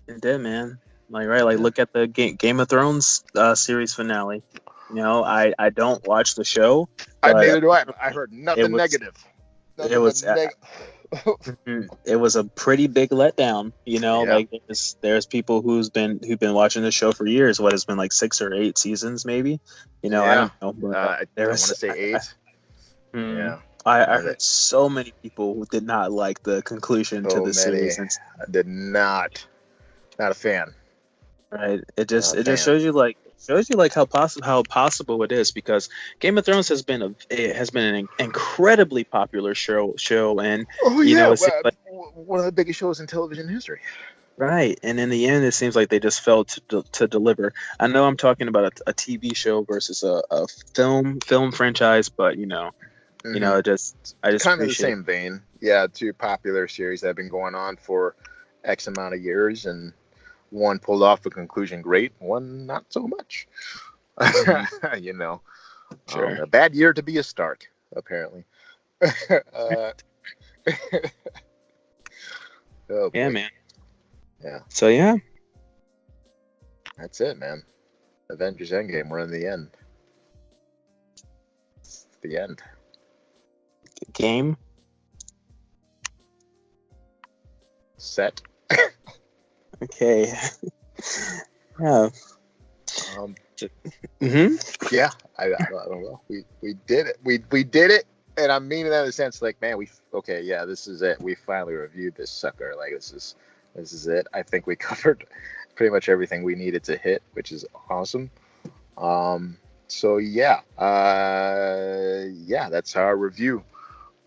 It did, man. Look at the Game of Thrones series finale. You know, I don't watch the show. Neither do I. I heard nothing negative. It was a pretty big letdown, you know. Yeah. Like there's people who've been watching the show for years. What, it's been like 6 or 8 seasons, maybe. You know, I don't know. But I want to say 8. Yeah. I heard so many people who did not like the conclusion to the series. I did not a fan. Right. It just shows you how possible it is, because Game of Thrones has been an incredibly popular show, and you know, it's like one of the biggest shows in television history. Right, and in the end, it seems like they just failed to deliver. I know I'm talking about a TV show versus a film franchise, but you know, I just kind of the same vein. Yeah, 2 popular series that have been going on for X amount of years, and one pulled off a conclusion great, one not so much. You know, Sure. A bad year to be a Stark, apparently. Oh, yeah, boy. man. Yeah. So yeah, That's it, man. Avengers Endgame, we're in the end. It's the end. game. Set. Okay. Yeah. Yeah, I don't know. We did it. We did it, and I mean that in a sense, like, man, this is it. We finally reviewed this sucker. Like, this is it. I think we covered pretty much everything we needed to hit, which is awesome. So yeah, that's our review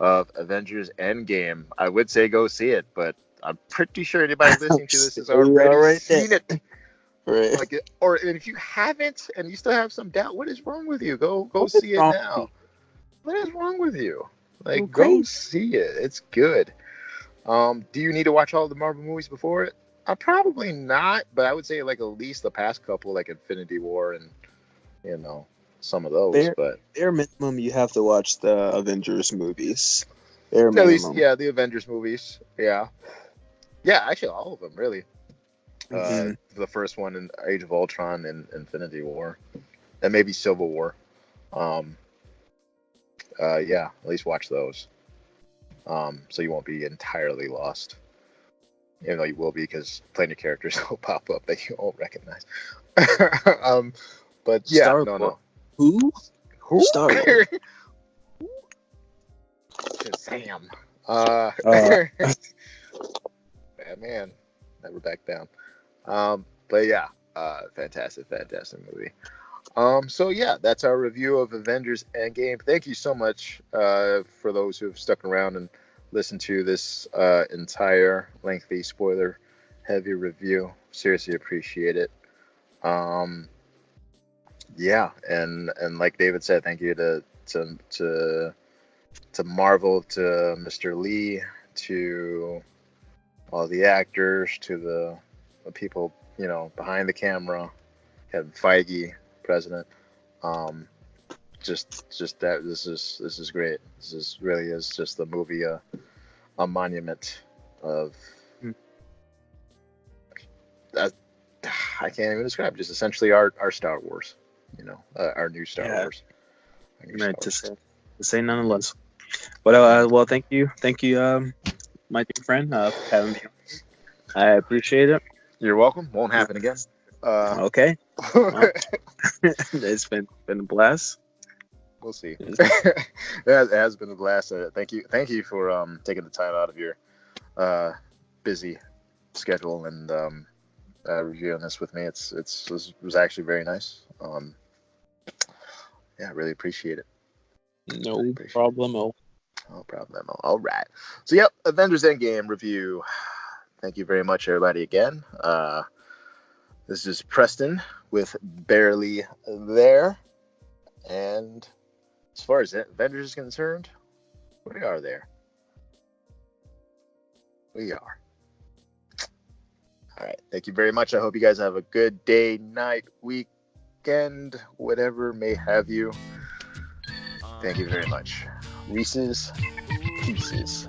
of Avengers Endgame. I would say go see it, but I'm pretty sure anybody listening to this has We are already right seen there. it. Right. Like, or if you haven't and you still have some doubt, what is wrong with you? Go What is see it wrong with now. What is wrong with you? Like, You're go crazy. see it. It's good. Do you need to watch all the Marvel movies before it? Probably not, but I would say like at least the past couple, like Infinity War and some of those. Bare, But bare minimum, you have to watch the Avengers movies. Bare at least, minimum. yeah, the Avengers movies. Yeah, actually all of them really. Mhm. The first one in Age of Ultron and Infinity War, and maybe Civil War. Yeah, at least watch those. So you won't be entirely lost. Even though you will be, because plenty of characters will pop up that you won't recognize. But yeah, Star no. Lord. Who? Who? Star-Lord. Sam. Batman. Never back down. But yeah, fantastic movie. So yeah, that's our review of Avengers Endgame. Thank you so much for those who have stuck around and listened to this entire lengthy spoiler heavy review. Seriously appreciate it. Yeah, and like David said, thank you to Marvel, to Mr. Lee, to all the actors, to the people behind the camera, Kevin Feige, president. Just that this is great. Really is just the movie a monument of that. I can't even describe. Just essentially our Star Wars. Our new Star Wars. Our new Right, Star Wars. to say none less. But well, thank you, my dear friend, for having me. I appreciate it. You're welcome. Won't happen again. Okay, well, it's been a blast. We'll see. It has been a blast. Thank you for taking the time out of your busy schedule and reviewing this with me. It was actually very nice. Yeah, I really appreciate it. No problem. No problem. All right. So yep, Avengers Endgame review. Thank you very much, everybody. Again, this is Preston with Barely There, and as far as Avengers is concerned, we are there. We are. All right. Thank you very much. I hope you guys have a good day, night, weekend, whatever may have you. Thank you very much. Reese's Pieces.